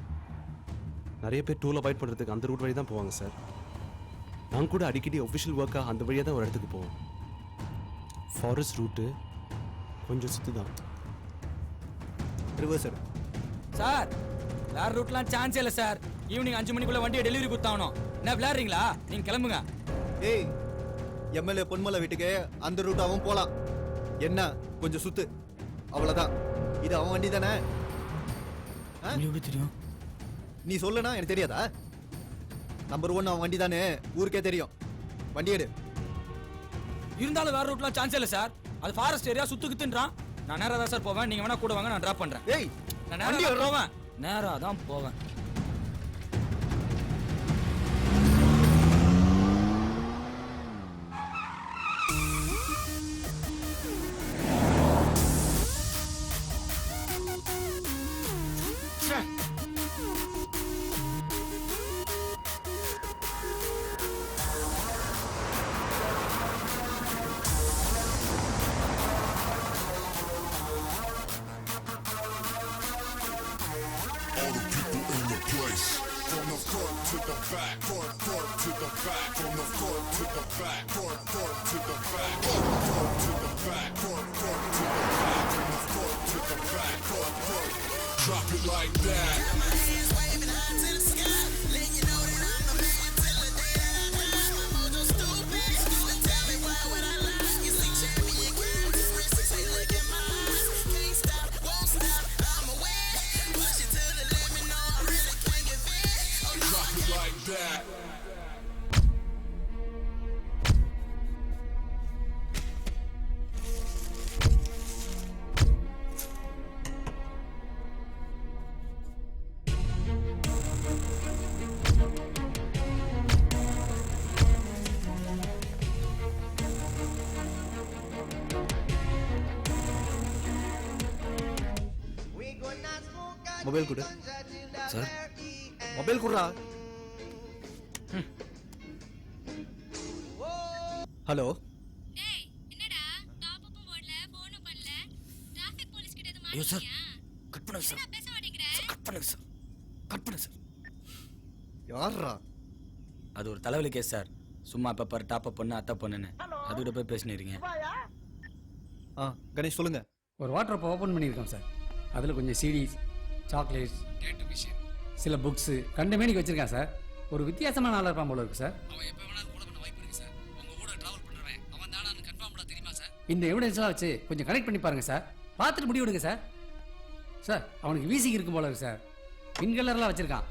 நிறைய பேர் டோல் அவாய்ட் பண்ணுறதுக்கு அந்த ரூட் வழி தான் போவாங்க சார். நான் கூட அடிக்கடி ஒஃபிஷியல் ஒர்க்காக அந்த வழியாக தான் ஒரு இடத்துக்கு போவோம். ஃபாரஸ்ட் ரூட்டு கொஞ்சம் சுற்று தான். ரிவர்சர் சார், வேற ரூட்லாம் சான்ஸே இல்லை சார். ஈவினிங் 5 மணிக்குள்ள வண்டியை டெலிவரி கொடுத்தாகணும். என்ன விளையாடுறீங்களா? நீங்கள் கிளம்புங்க. ஏய், எம்எல்ஏ பொன்மலை வீட்டுக்கு அந்த ரூட் அவன் போலாம். என்ன கொஞ்சம் சுத்து, அவ்வளவுதான். இது அவன் வண்டி தானே? எப்படி தெரியும்? நீ சொல்லனா எனக்கு தெரியாதா? நம்பர் 1 அவன் வண்டி தானே, ஊருக்கே தெரியும். வண்டி எடு. இருந்தாலும் வேற ரூட்லாம் சான்ஸ் இல்லை சார். அது ஃபாரஸ்ட் ஏரியா, சுத்துக்குத்துன்றான். நான் நேராக தான் சார் போவேன். நீங்க வேணா கூட வாங்க, நான் டிராப் பண்றேன். ஏய், நான் நேராக போவேன். நேராக தான் போவேன். மொபைல் கொடு. சார் மொபைல் குடுறா. ஹலோ. ஐயோ சார் கட் பண்ணுங்க சார் கட் பண்ணுங்க சார் கட் பண்ணுங்க சார். யாரா? அது ஒரு தலைவலி கேஸ் சார். சும்மா பேப்பர் டாப் அப் பண்ணு அத்தை பண்ணுன்னு அதுக்கிட்ட போய் பேசினீங்க. கணேஷ் சொல்லுங்க. ஒரு வாட்டர் அப்போ ஓப்பன் பண்ணியிருக்கோம் சார். அதில் கொஞ்சம் சீடிஸ், சாக்லேட்ஸ், டேட்டு மிஷின், சில புக்ஸு கண்டமேனிக்கு வச்சிருக்கேன் சார். ஒரு வித்தியாசமான ஆளாக இருப்பான் போல இருக்கு சார். அவன் எப்போ வேணாலும் கூட பண்ண வாய்ப்பு இருக்கு சார். உங்கள் கூட ட்ராவல் பண்ணுறவன் அவன் தானு கன்ஃபார்ம் பண்ண தெரியுமா சார்? இந்த எவிடன்ஸ்லாம் வச்சு கொஞ்சம் கனெக்ட் பண்ணி பாருங்க சார். பார்த்துட்டு முடிவு எடுங்க சார். சார் அவனுக்கு வீசிங் இருக்கும் போல இருக்கு சார். பின்கலர்லாம் வச்சிருக்கான்.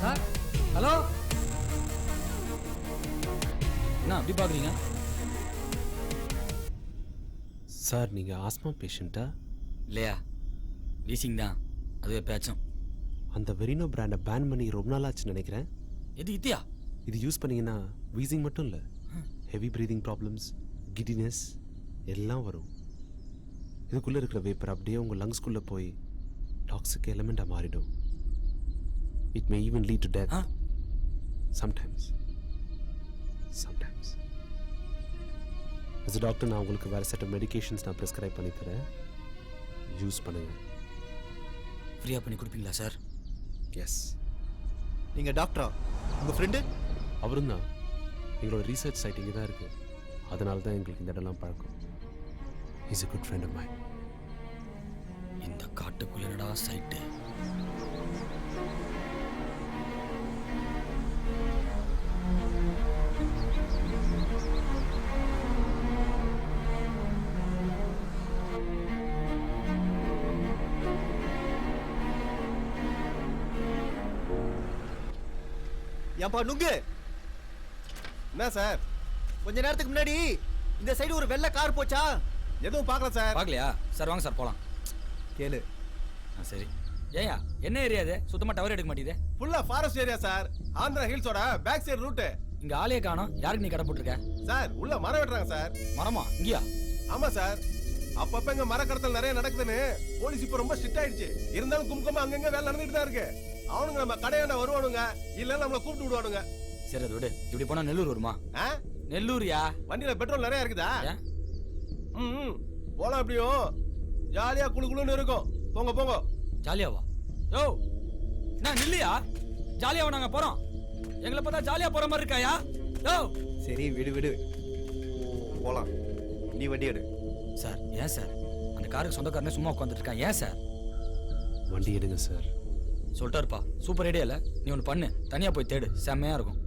Sir hello. என்ன அப்படி பார்க்குறீங்க? சார் நீங்கள் ஆஸ்மா பேஷண்ட்டா? இல்லையா, வீசிங் தான். அது எப்பயாச்சும். அந்த வெரினோ பிராண்டை பேன் பண்ணி ரொம்ப நாள் ஆச்சுன்னு நினைக்கிறேன். எது இத்தியா? இது யூஸ் பண்ணீங்கன்னா வீசிங் மட்டும் இல்லை, ஹெவி ப்ரீதிங் ப்ராப்ளம்ஸ், கிடினஸ் எல்லாம் வரும். இதுக்குள்ளே இருக்கிற வேப்பர் அப்படியே உங்கள் லங்ஸ்குள்ளே போய் டாக்ஸிக் எலிமெண்ட்டாக மாறிடும். It may even lead to death. Sometimes as a doctor நான் உங்களுக்கு வேறு செட் ஆஃப் மெடிகேஷன்ஸ் நான் ப்ரிஸ்கிரைப் பண்ணி தரேன். யூஸ் பண்ணுங்கள். ஃப்ரீயாக பண்ணி கொடுப்பீங்களா சார்? எஸ். நீங்கள் டாக்டரா? உங்கள் ஃப்ரெண்டு? அவரும் தான். எங்களோட ரீசர்ச் சைட் இங்கே தான் இருக்குது. அதனால தான் எங்களுக்கு இந்த இடம்லாம் பழக்கம். Is a good friend of mine. இந்த காட்டுக்குள்ளடா சைட்டு. ஏன்பா நுங்கு? என்ன சார்? கொஞ்ச நேரத்துக்கு முன்னாடி இந்த சைடு ஒரு வெள்ளை கார் போச்சா? எதுவும் பார்க்கல சார். பார்க்கலையா சார்? வாங்க சார் போகலாம். கேளு. சரி. ஏயா என்ன ஏரியா இது? சுத்தமாக டவர் எடுக்க மாட்டேங்குது. ஃபுல்லா ஃபாரஸ்ட் ஏரியா சார். ஆந்திரா ஹில்ஸோட பேக் சைடு ரூட். இங்க ஆளே காணோம். யாருக்கு நீ கடை போட்டுருக்க? சார் உள்ள மரம் வெட்டுறாங்க சார். மரமா? இங்கயா? ஆமா சார். அப்பப்ப இங்க மரக்கடத்தல் நிறைய நடக்குதுன்னு போலீஸ் இப்ப ரொம்ப ஸ்ட்ரிக்ட் ஆயிடுச்சு. இருந்தாலும் கும்குமா அங்கங்க வேலை நடந்துட்டு தான் இருக்கு. அவனுங்க நம்ம கடையாண்ட வருவானுங்க, இல்ல நம்மள கூப்பிட்டு விடுவானுங்க. சரி அது விடு. இப்படி போனா நெல்லூர் வருமா? நெல்லூரியா? வண்டியில பெட்ரோல் நிறைய இருக்குதா? போலாம். எப்படியும் ஜாலியா குளுகுளுன்னு இருக்கும். போங்க போங்க. ஜாலியாவா? யோ நான் நில்லையா? ஜாலியாவா நாங்க போறோம்? எங்களை பார்த்தா ஜாலியா போற மாதிரி இருக்காயா? யோ சரி விடு விடு போலாம். நீ வண்டி எடு. சார் ஏன் சார் அந்த காருக்கு சொந்தக்காரனே சும்மா உட்காந்துட்டு இருக்கான்? ஏன் சார்? வண்டி எடுங்க சார். சொல்லிட்டாருப்பா. சூப்பர் ஐடியா இல்லை. நீ ஒன்று பண்ணு, தனியாக போய் தேடு, செம்மையா இருக்கும்.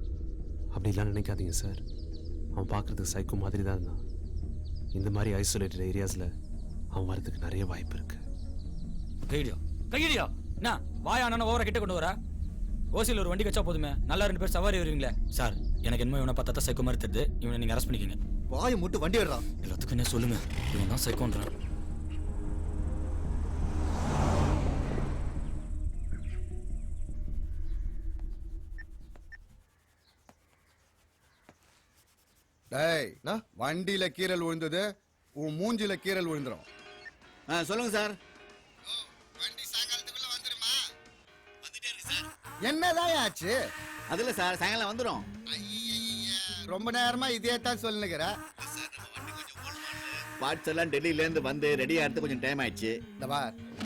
அப்படிலாம் நினைக்காதீங்க சார். அவன் பார்க்குறதுக்கு சைக்கோ மாதிரி தான் இருந்தான். இந்த மாதிரி ஐசோலேட்டட் ஏரியாஸில் அவன் வரதுக்கு நிறைய வாய்ப்பு இருக்கு. கையடியா என்ன வாயான ஓவரா கிட்ட கொண்டு வர? ஓசியில் ஒரு வண்டி கச்சா போதுமே, நல்லா 2 பேர் சவாரி வருவீங்களே. சார் எனக்கு என்னமோ இவனை பார்த்தா சைக்கோ மாதிரி தெரியுது. இவனை நீங்கள் அரெஸ்ட் பண்ணிக்கங்க. வாயை மூட்டு வண்டி எடுறான். எல்லாத்துக்கும் என்ன சொல்லுங்க, இவன் தான் சைக்கோன்றான். டேய், வண்டியில கீரல் விழுந்தது, உன் மூஞ்சில கீரல் விழுந்துரும். சொல்லுங்க சார். என்னதான் ஆச்சு? அதுல சார் சாயங்காலம் வந்துடும். ரொம்ப நேரமா இதே தான் சொல்லுங்கிற. பார்ட்ஸ் எல்லாம் டெல்லியில இருந்து வந்து ரெடி ஆகிறது கொஞ்சம் டைம் ஆயிடுச்சு.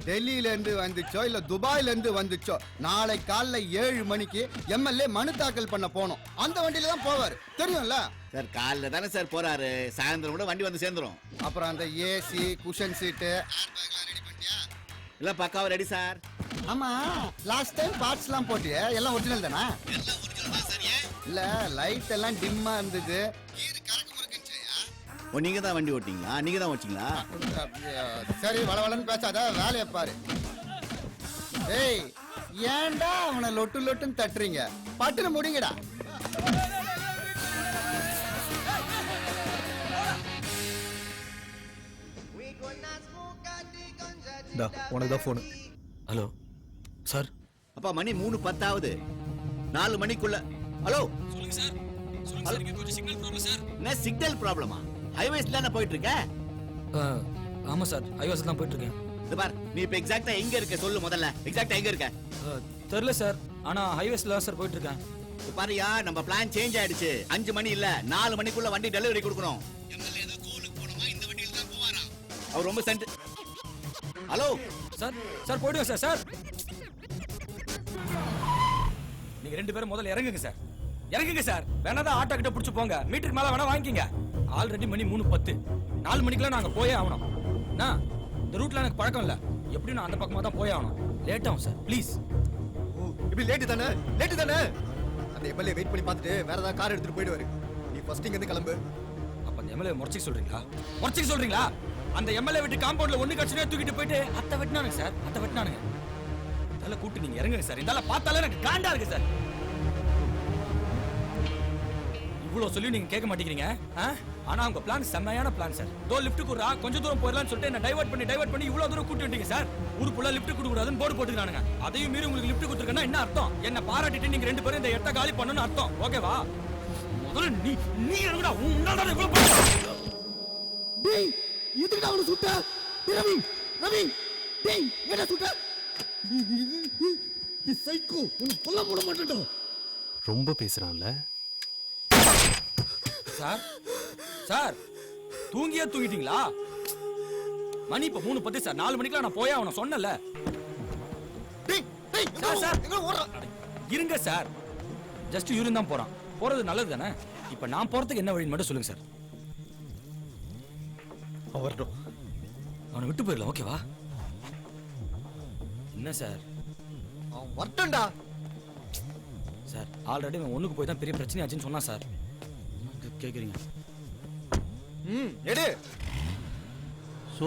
டெல்லியில இருந்து வந்துச்சோ இல்ல துபாயில இருந்து வந்துச்சோ, நாளை காலைல 7 மணிக்கு எம்எல்ஏ மனு தாக்கல் பண்ண போனோம். அந்த வண்டியில தான் போவார், தெரியும்ல சார். காலைல தானே சார் போறாரு, சாயந்தரம் கூட வண்டி வந்து சேர்ந்துரும். அப்புறம் அந்த ஏசி குஷன் சீட்டு எல்லாம் பக்காவா ரெடி சார். ஆமா, லாஸ்ட் டைம் பார்ட்ஸ்லாம் போட்டியே, எல்லாம் ஒரிஜினல் தானா? இல்ல லைட் எல்லாம் டிம்மா இருந்தது. நீங்க தான் வண்டி ஓட்டிங்களா? நீங்க தான் ஓட்டிங்களா? சரி, வளவளன்னு பேசாத, வேலையை பாரு. ஏய், ஏன்டா அவனை லொட்டு லொட்டுன்னு தட்டுறீங்க? பட்டுன்னு முடிங்கடா. உனக்கு தான் ஃபோனு. Hello sir. அப்பா மணி 3:10 4 மணிக்குள்ள. ஹலோ சொல்லுங்க சார். சொல்லுங்க சார், இங்க கொஞ்சம் சிக்னல் ப்ராப்ளம் சார். என்ன சிக்னல் ப்ராப்ளமா? ஹைவேஸ்ல தானே போயிட்டு இருக்க? ஆமா சார், ஹைவேஸ்ல தான் போயிட்டு இருக்கேன். இது பார், நீ இப்ப எக்ஸாக்ட்டா எங்க இருக்க சொல்லு முதல்ல. எக்ஸாக்ட்டா எங்க இருக்க? தெரியல சார், ஆனா ஹைவேஸ்ல தான் சார் போயிட்டு இருக்கேன். இது பாருயா, நம்ம பிளான் சேஞ்ச் ஆயிடுச்சு. 5 மணி இல்ல 4 மணிக்குள்ள வண்டி டெலிவரி கொடுக்கணும். எம்எல்ஏ ஏதோ கோலுக்கு போணுமா, இந்த வண்டியில தான் போவாரா? அவர் ரொம்ப சென்ட். ஹலோ சார், சார் போயிடுங்க சார். சார் நீங்க 2 பேரும் முதல்ல இறங்குங்க சார். இறங்குங்க சார். வேணாதான் ஆட்டோ கிட்ட புடிச்சு போங்க. மீட்டருக்கு மேல வேணா வாங்கிக்கங்க. ஆல்ரெடி மணி 3:10. 4 மணிக்கெல்லாம் நாங்க போயே ஆகணும். இந்த ரூட்ல எனக்கு பழக்கம் இல்ல. எப்படி நான் அந்த பக்கமா தான் போயே ஆகணும். லேட் ஆகும் சார், ப்ளீஸ். இப்படி லேட்டு தானே? அந்த எம்எல்ஏ வெயிட் பண்ணி பார்த்துட்டு வேற ஏதாவது கார் எடுத்துட்டு போயிடுவாரு. நீ ஃபர்ஸ்ட் இங்க இருந்து கிளம்பு. அப்ப அந்த எம்எல்ஏ முறைச்சிக்க சொல்றீங்களா? முறைச்சிக்க சொல்றீங்களா? அந்த எம்எல்ஏ விட்டு காம்பவுண்ட்ல ஒண்ணு கட்சினே தூக்கிட்டு போயிட்டு அத்தை வெட்டினானுங்க சார். அத்தை வெட்டினானுங்க. இதெல்லாம் கூட்டு நீங்க இறங்குங்க சார். இதெல்லாம் பார்த்தாலே எனக்கு காண்டா இருக்கு சார். இவ்வளவு சொல்லி நீங்க கேட்க மாட்டேங்கிறீங்க. ஆனா உங்க பிளான் செம்மையான பிளான் சார். லிஃப்ட் குடுறா, கொஞ்சம் தூரம் போயிடலாம்னு சொல்லிட்டு என்ன டைவர்ட் பண்ணி இவ்வளவு தூரம் கூட்டி வந்தீங்க சார். ஊருக்குள்ள லிஃப்ட் கொடுக்க கூடாதுன்னு போர்டு போட்டுக்கிறானுங்க. அதையும் மீறி உங்களுக்கு லிஃப்ட் கொடுத்துருக்கேன்னா என்ன அர்த்தம்? என்ன பாராட்டிட்டு நீங்க 2 பேரும் இந்த இடத்த காலி பண்ணணும்னு அர்த்தம். ஓகேவா? முதல்ல நீ இறங்குடா. உன்னால இவ்வளவு டேய், எதுக்குடா அவனை சுட்ட? ரவி டேய், என்ன சுட்ட? சைக்கோ, உன்னை கொல்ல போட மாட்டேன்டா. ரொம்ப பேசுறான்ல சார். சார் தூங்கிட்டீங்களா? மணி இப்ப 3:10 சார். 4 மணிக்கெல்லாம் நான் போயே அவனை சொன்னல. சார் எங்க ஓடுற? இருங்க சார். ஜஸ்ட் யூரின் தான் போறான். போறது நல்லது தானே? இப்ப நான் போறதுக்கு என்ன வழின்னு மட்டும் சொல்லுங்க சார். வரட்டும். அவனை விட்டு போயிடலாம். ஓகேவா? என்ன சார்? அவன் வரட்டும்டா. சார் ஆல்ரெடி அவன் ஒண்ணுக்கு போய் தான் பெரிய பிரச்சனை ஆச்சுன்னு சொன்னான் சார். கேக்குறீங்க? எடு. ஸோ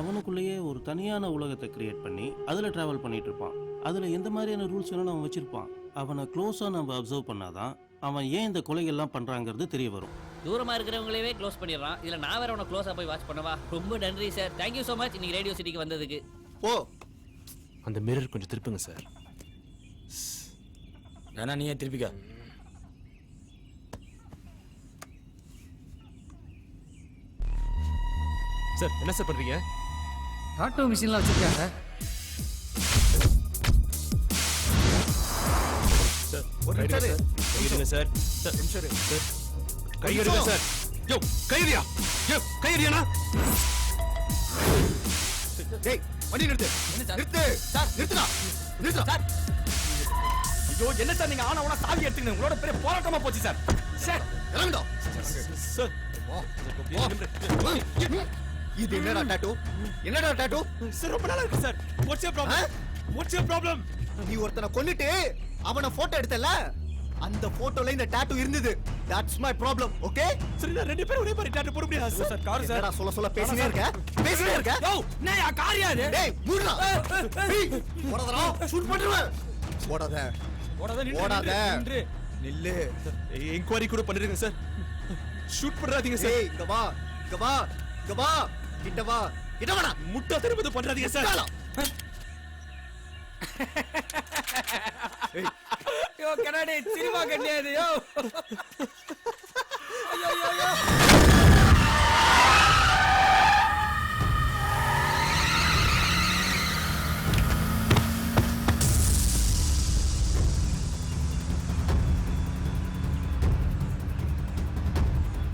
அவனுக்குள்ளேயே ஒரு தனியான உலகத்தை கிரியேட் பண்ணி அதில் ட்ராவல் பண்ணிட்டு இருப்பான். அதில் எந்த மாதிரியான ரூல்ஸ் வேணாலும் அவன் வச்சிருப்பான். அவனை க்ளோஸாக நம்ம அப்சர்வ் பண்ணாதான் அவன் ஏன் இந்த கொலைகள்லாம் பண்ணுறாங்கிறது தெரிய வரும். தூரமா இருக்கிறவங்களவே க்ளோஸ் பண்ணிடுறான். இதுல நான் வேற உன க்ளோஸா போய் வாட்ச் பண்ணவா? ரொம்ப நன்றி சார். தேங்க்யூ ஸோ மச் இன்னைக்கு ரேடியோ சிட்டிக்கு வந்ததுக்கு. ஓ, அந்த மிரர் கொஞ்சம் திருப்புங்க சார். வேணா நீயே திருப்பிக்க. சார் என்ன சார் பண்றீங்க? ஆட்டோ மிஷின்லாம் வச்சிருக்காங்க. சார் ஒரு நிமிஷம் கையெடுங்க சார். சார் நிமிஷம் சார் கையெடுங்க சார். யோ கையெடியா. யோ கையெடியானா? டேய், வண்டி நிறுத்து. நிறுத்து சார். நிறுத்துடா. சார் ஐயோ, என்ன சார் நீங்க ஆனா உன சாவி எடுத்துக்கணும். உங்களோட பெரிய போராட்டமா போச்சு சார். சார் இறங்குடா. சார் இது என்னடா டாட்டூ? என்னடா டாட்டூ? சார் ரொம்ப நாளா இருக்கு sir. What's your problem? What's your problem? நீ ஒருத்தனை கொன்னுட்டு அவனை போட்டோ எடுத்தல, அந்த போட்டோல இந்த டாட்டூ இருந்தது. That's my problem. ஓகே? சரி நான் 2 பேரும் ஒரே மாதிரி டாட்டூ போட முடியாது சார். Car sir. என்னடா சொல்ல பேசினே இருக்க? யோ நான் யா காரியா இது? டேய் மூடுடா. போடாதடா. ஷூட் பண்ணிடுவேன். போடாத. நில்லு. என்கொயரி கூட பண்ணிருங்க சார். ஷூட் பண்ணாதீங்க சார். ஏய் இங்க வா. கிட்ட வாடா. முட்டா திரும்ப பண்றாதீங்க சார். யோ கண்ணாடி சினிமா கண்ணியாது. யோ ஐயோ.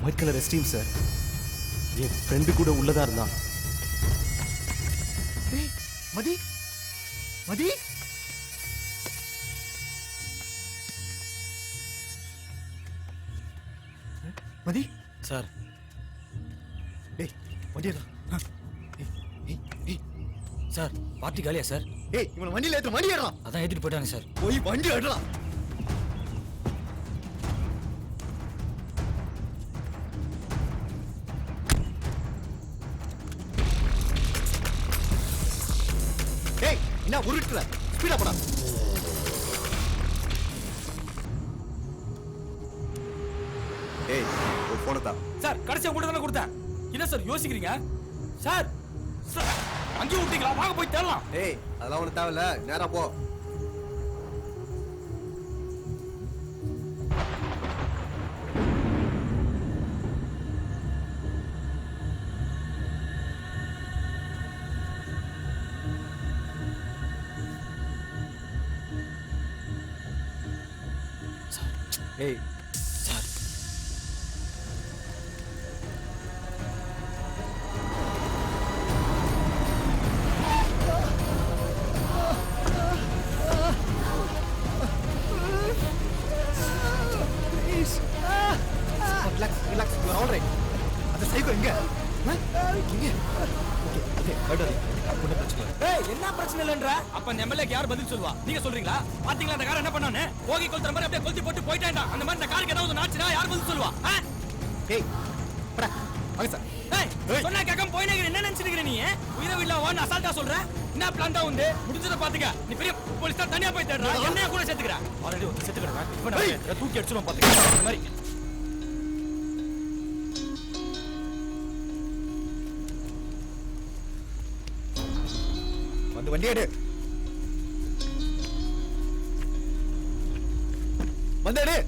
White colour Esteem sir. என் ஃப்ரெண்டு கூட உள்ளதா இருந்தான். மதி மதி மதி சார் டேய் வண்டியா சார் பார்ட்டி காலியா சார்? ஏய் இவனை வண்டியில ஏத்து, வண்டி ஏறலாம். அதான் ஏத்திட்டு போயிட்டாங்க சார். போய் வண்டி ஏறலாம். ஏய் என்ன உருட்டுல ஸ்பீடா போடா. ஏய் ஒரு போனை தான். சார் கடைசியா உங்கள்ட்ட தானே கொடுத்தேன். என்ன சார் யோசிக்கிறீங்க? சார் சார் அங்கேயும் விட்டீங்களா? வாங்க போய் தேடலாம். ஏய் அதெல்லாம் ஒண்ணு தேவையில்ல, நேரா போ. ஏய் sir relax relax, you are all right. அந்த சைக்கோ எங்க? இங்க. ஓகே ஓகே பைடாரி. ஒண்ணு பிரச்சனை இல்ல. ஏய் என்ன பிரச்சனை இல்லன்ற? அப்ப அந்த எம்எல்ஏக்கு யார் பதில் சொல்வா? நீங்க சொல்றீங்களா? பாத்தீங்களா அந்த கார் என்ன பண்ணானே? போகி கொளுத்துற மாதிரி அப்படியே கொளுத்தி போட்டு போயிட்டான்டா. அந்த மாதிரி இந்த காருக்கு ஏதாவது நாச்சுனா யார் பதில் சொல்வா? ஏய் படா வாங்க சார். ஏய் சொன்னா கேட்காம போயினே என்ன நினைச்சிருக்கிற நீ? உயிரை வில்ல வான்னு அசால்ட்டா சொல்ற? என்ன பிளான் தான் உண்டு? முடிஞ்சத பாத்துக்க. நீ பெரிய போலீஸ் தான் தனியா போய் தேடுற. என்னைய கூட சேர்த்துக்கற. ஆல்ரெடி வந்து செத்துக்கறடா. இப்ப நான் தூக்கி அடிச்சுறோம் பாத்துக்க. இந்த மாதிரி வந்து வண்டி எடு. வந்து எடு.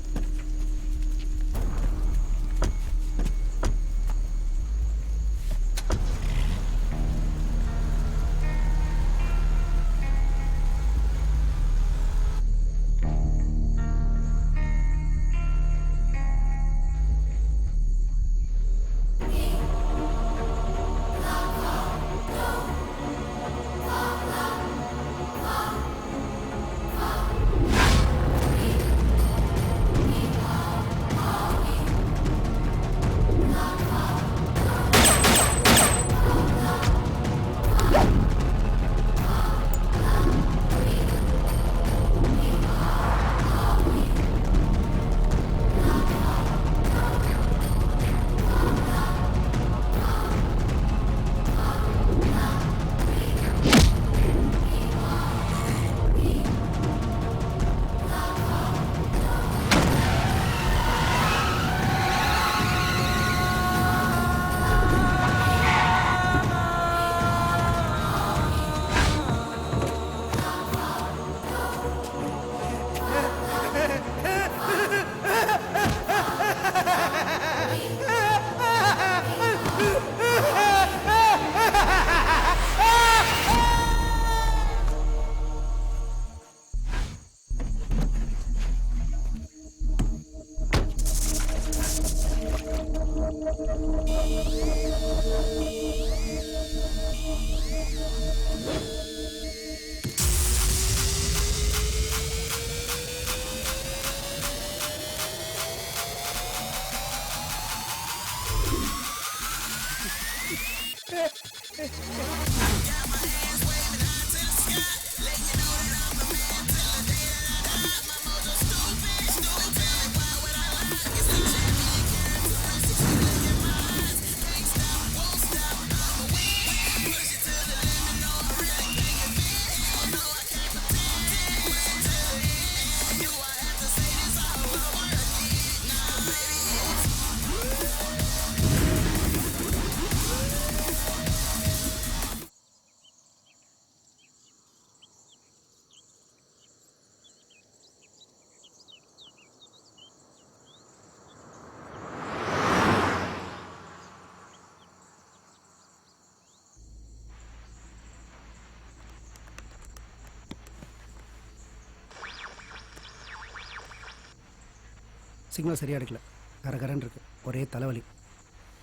சிக்னல் சரியா எடுக்கல. கரகரன்னு இருக்கு. ஒரே தலைவலி.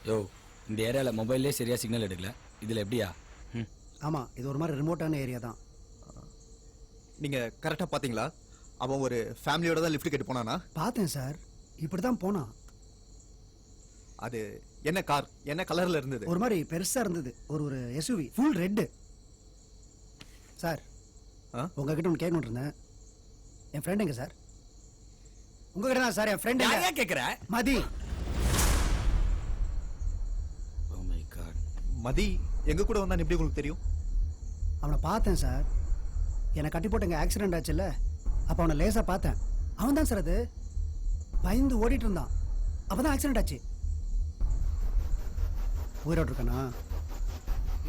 யோ இந்த ஏரியாவில் மொபைல்லே சரியா சிக்னல் எடுக்கல இதில் எப்படியா? ஆமா, இது ஒரு மாதிரி ரிமோட்டான ஏரியா தான். நீங்க கரெக்டா பாத்தீங்களா? அவன் ஒரு ஃபேமிலியோட தான் லிஃப்ட் கேட்டு போனானா? பார்த்தேன் சார், இப்படி தான் போனான். அது என்ன கார், என்ன கலர்ல இருந்தது? ஒரு மாதிரி பெருசா இருந்தது, ஒரு எஸ்யூவி ஃபுல் ரெட். சார் உங்ககிட்ட ஒன்று கேட்கணும் இருந்தேன். என் ஃப்ரெண்ட் எங்க சார்? உங்ககிட்ட தான் சார். என் ஃப்ரெண்ட் யாரையா கேட்குற? மதி. Oh my God. மதி எங்க கூட வந்தான் எப்படி உங்களுக்கு தெரியும்? அவனை பார்த்தேன் சார். என்னை கட்டி போட்டு இங்கே ஆக்சிடென்ட் ஆச்சுல்ல, அப்போ அவனை லேசாக பார்த்தேன். அவன் தான் சார் அது. பயந்து ஓடிட்டு இருந்தான், அப்போ தான் ஆக்சிடென்ட் ஆச்சு. உயிரோடு இருக்கானா?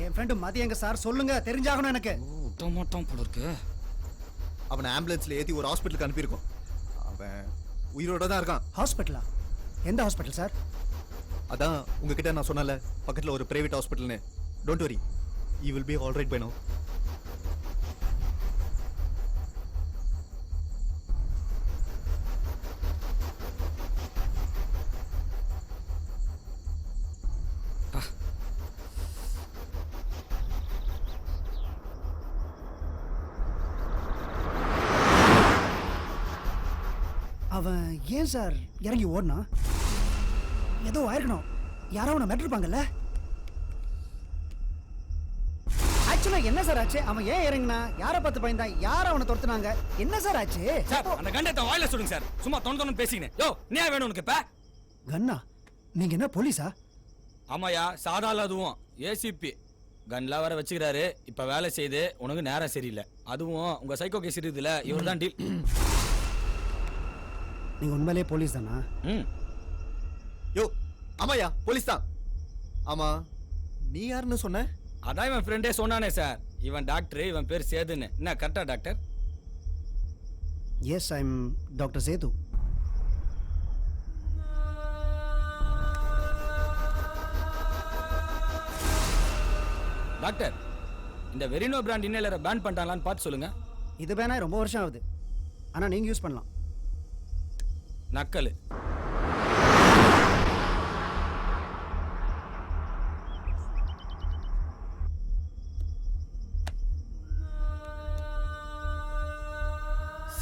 என் ஃப்ரெண்டு மதி எங்க சார்? சொல்லுங்க, தெரிஞ்சாகணும் எனக்கு. மாட்டோம் போல இருக்கு. அவனை ஆம்புலன்ஸ்ல ஏத்தி ஒரு ஹாஸ்பிட்டலுக்கு அனுப்பியிருக்கோம். அவன் உயிரோட தான் இருக்கான். ஹாஸ்பிட்டலா? எந்த ஹாஸ்பிட்டல் சார்? அதான் உங்ககிட்ட நான் சொன்னல, பக்கத்துல ஒரு பிரைவேட் ஹாஸ்பிட்டல்னு. Don't worry, you will be all right by now. அவன் ஏன் சார் இறங்கி ஓடினா? ஏதோ ஆயிருக்கணும். யாரோ அவனை மெட்டிருப்பாங்கல்ல. ஆக்சுவலா என்ன சார் ஆச்சு? அவன் ஏன் இறங்கினா? யாரை பார்த்து பயந்தான்? யார் அவனை துரத்துனாங்க? என்ன சார் ஆச்சு? சார் அந்த கண்டத்தை வாயில சொல்லுங்க சார். சும்மா தொண்ணு பேசிக்கினேன். யோ என்ன வேணும் உனக்கு இப்ப? கண்ணா? நீங்க என்ன போலீஸா? ஆமாயா, சாதால அதுவும் ஏசிபி கன்லாம் வர வச்சுக்கிறாரு. இப்ப வேலை செய்து உனக்கு நேரம் சரியில்லை. அதுவும் உங்க சைக்கோ கேஸ் இருக்குதுல, இவர் தான் டீல். நீங்க உண்மையிலேயே போலீஸ் தானா? யோ ஆமாயா, போலீஸ் தான். ஆமா, நீ யாருன்னு சொன்ன? அதான் இவன் ஃப்ரெண்டே சொன்னானே சார். இவன் டாக்டர், இவன் பேர் சேதுன்னு. என்ன கரெக்டா doctor? Yes, I am doctor Sethu. Doctor, இந்த வெரினோ பிராண்ட் இன்னேலரை பேன் பண்ணிட்டாங்களான்னு பார்த்து சொல்லுங்க. இது பேனா ரொம்ப வருஷம் ஆகுது, ஆனா நீங்க யூஸ் பண்ணலாம். நக்கலு.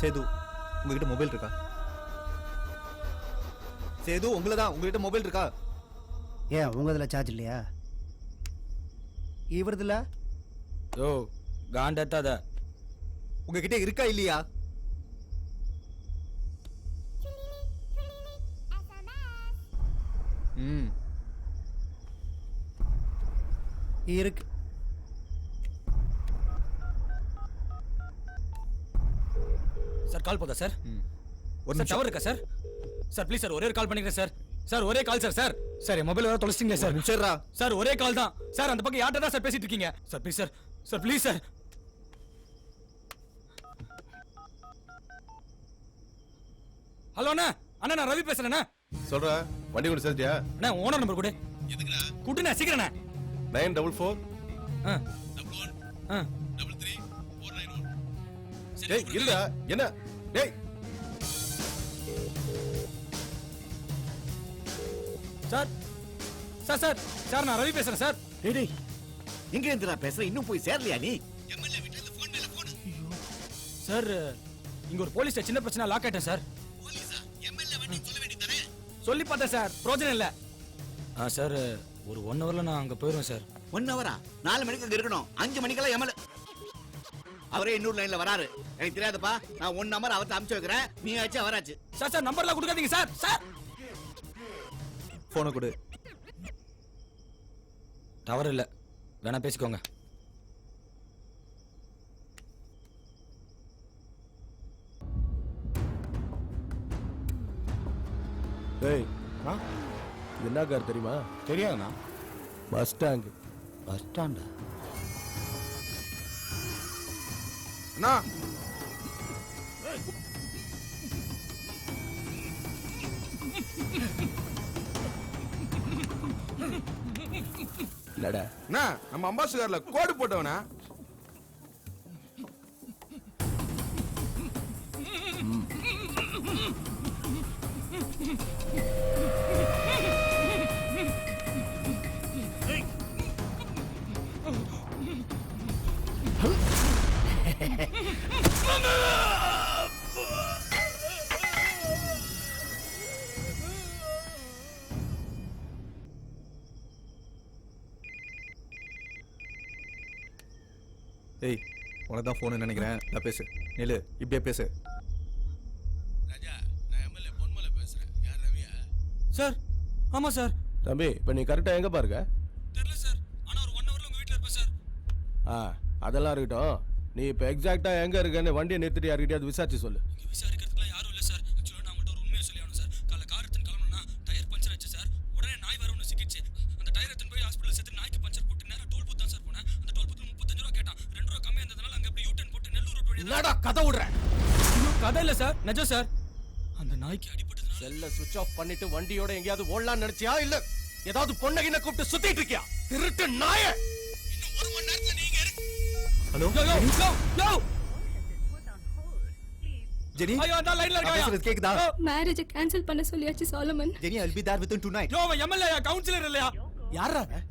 சேது, உங்ககிட்ட மொபைல் இருக்கா? சேது உங்களதான், உங்ககிட்ட மொபைல் இருக்கா? ஏன் உங்க இதுல சார்ஜ் இல்லையா? இவரதுல? யோ காண்டத்தாத. உங்ககிட்ட இருக்கா இல்லையா? இருக்கு. சார் கால் போதா சார்? ஒரு டவர் இருக்கா சார்? சார் ப்ளீஸ் சார், ஒரே ஒரு கால் பண்ணிக்கிறேன் சார். சார் ஒரே கால் சார். சார் சார் என் மொபைல் வேற தொலைச்சிட்டீங்களே சார். சரிடா சார், ஒரே கால் தான் சார். அந்த பக்கம் யார்கிட்ட தான் சார் பேசிட்டு இருக்கீங்க? Sir please sir. Sir please sir. Hello அண்ணா. அண்ணா நான் ரவி பேசுறேண்ணா. சொல்ற, வண்டி கொண்டு சேர்த்தியா? அண்ணா ஓனர் நம்பர் கொடு. எதுக்குடா? கூட்டுண்ணா சீக்கிரண்ணா. 944 33 டேய் இல்லடா, என்ன டேய்? சார் சார் சார் சார் நான் ரவி பேசுறேன் சார். டேய் எங்க இருந்துடா பேசுற? இன்னும் போய் சேரலையா நீ? சார் இங்க ஒரு போலீஸ்ல சின்ன பிரச்சனை, லாக் ஆயிட்டேன் சார். சொல்லி பார்த்தேன் சார், பிரோஜனம் இல்ல. சார் ஒரு 1 ஹவர்ல நான் அங்க போயிடுவேன் சார். 1 ஹவரா? 4 மணிக்கு அங்க இருக்கணும். 5 மணிக்கெல்லாம் எம்எல்ஏ அவரே இன்னொரு லைன்ல வராரு. எனக்கு தெரியாதப்பா. நான் 1 நம்பர் அவர்ட்ட அனுப்பிச்சு வைக்கிறேன். நீ ஆச்சு அவராச்சு. சார் சார் நம்பர்லாம் கொடுக்காதீங்க சார். சார் போனை கொடு. டவர் இல்ல, வேணா பேசிக்கோங்க. டேய், என்ன கார் தெரியுமா? தெரியாதுண்ணா. Bus stand. பஸ் ஸ்டாண்டா? அண்ணா என்னடா? அண்ணா, நம்ம அம்பாசிடர்ல கோடு போட்டவனா? ஏய் உனக்கு தான் ஃபோனு நினைக்கிறேன் நான் பேசு நில்லு இப்படியே பேசு. ராஜா நான் எம்எல்ஏ பொன்மலை பேசுறேன். யார் ரவியா? சார் ஆமா சார். தம்பி இப்போ நீ கரெக்டாக எங்கே பாருங்க? தெரியல சார். ஆனா ஒரு 1 ஹவர்ல உங்க வீட்ல இருப்பேன் சார். அதெல்லாம் இருக்கட்டும். நீ இப்போ எக்ஸாக்டாக எங்கே இருக்கேன்னு வண்டியை நிறுத்திட்டு யார்கிட்டயாவது விசாரிச்சு சொல்லு. இங்க விசாரிக்கிறதுக்குலாம் யாரும் இல்ல சார். ஆக்சுவலா நான் உங்கள்ட்ட ஒரு உண்மையை சொல்லி ஆகணும் சார். காலைல கார் எடுத்து கிளம்பணும்னா டயர் பஞ்சர் ஆச்சு சார். உடனே நாய் வர ஒன்று சிக்கிச்சு. அந்த டயர் எடுத்து போய் ஹாஸ்பிட்டல் சேர்த்து நாய்க்கு பஞ்சர் போட்டு நேரா டோல் பூத் தான் சார் போனேன். அந்த டோல் பூத்ல 35 ரூபா கேட்டான். 2 ரூபா கம்மியா இருந்ததுனால அங்க அப்படியே யூ-டர்ன் போட்டு நெல்லூர் ரோட் வழியா என்னடா கதை விடுறேன்? இன்னும் கதை இல்ல சார். நிஜம் சார். அந்த நாய்க்கு அடிபட்டதுனால செல்ல சுவிட்ச் ஆஃப் பண்ணிட்டு வண்டியோட எங்கேயாவது ஓடலாம்னு நினைச்சியா இல்ல ஏதாவது பொண்ணகின கூப்பிட்டு சுத்திட்டு இருக்கியா? திருட்டு நாய! இன்னும் 1 மணி நேரத்துல நீங்க ஹலோ யோ யோ யோ ஜெனி ஐயோ அந்த லைன்ல நான் பேசுறது கேக்குதா? மேரேஜை கேன்சல் பண்ண சொல்லியாச்சு Solomon. Jenny I'll be there within tonight. யோ அவன் எம்எல்ஏ கவுன்சிலர் இல்லையா? யாரா அவன்?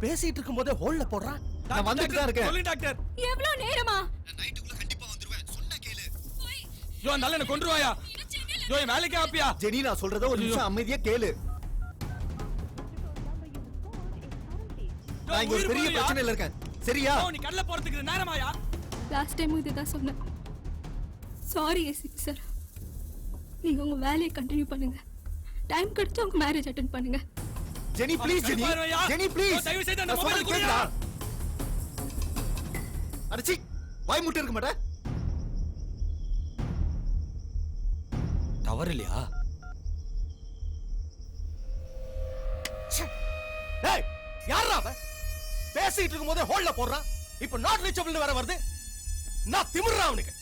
பேசிட்டு இருக்கும்போதே ஹோல்ல போடுறான். நான் வந்துட்டு தான் இருக்கேன். சொல்லு டாக்டர். எவ்வளவு நேரமா? நான் நைட்டுக்குள்ள கண்டிப்பா வந்துருவேன். சொன்னா கேளு. யோ அந்த என்ன கொன்றுவாயா? யோ என் வேலைக்கு ஆப்பியா? ஜெனி நான் சொல்றத ஒரு நிமிஷம் அமைதியா கேளு. நான் இங்க ஒரு பெரிய பிரச்சனையில இருக்கேன். சரியா? யோ நீ கடல போறதுக்கு நேரமாயா? லாஸ்ட் டைம் இதுதான் சொன்னேன். Sorry ACP sir. நீங்க உங்க வேலையை கண்டினியூ பண்ணுங்க. டைம் கிடைச்சா உங்க மேரேஜ் அட்டெண்ட் பண்ணுங்க. Jenny please Jenny. Jenny please. தயவு செய்து அந்த நான் மொபைல் சொல்றது குடுடா. கேக்குதா? அடச்சி வாய் முட்டை இருக்க மாட்டே. டவர் இல்லையா? டேய் யாரா அவன்? பேசிட்டு இருக்கும்போதே ஹோல்ல போடுறான். இப்போ நாட் ரீச்சபிள்னு வேற வருது. நான் திமிர்றா அவனுக்கு.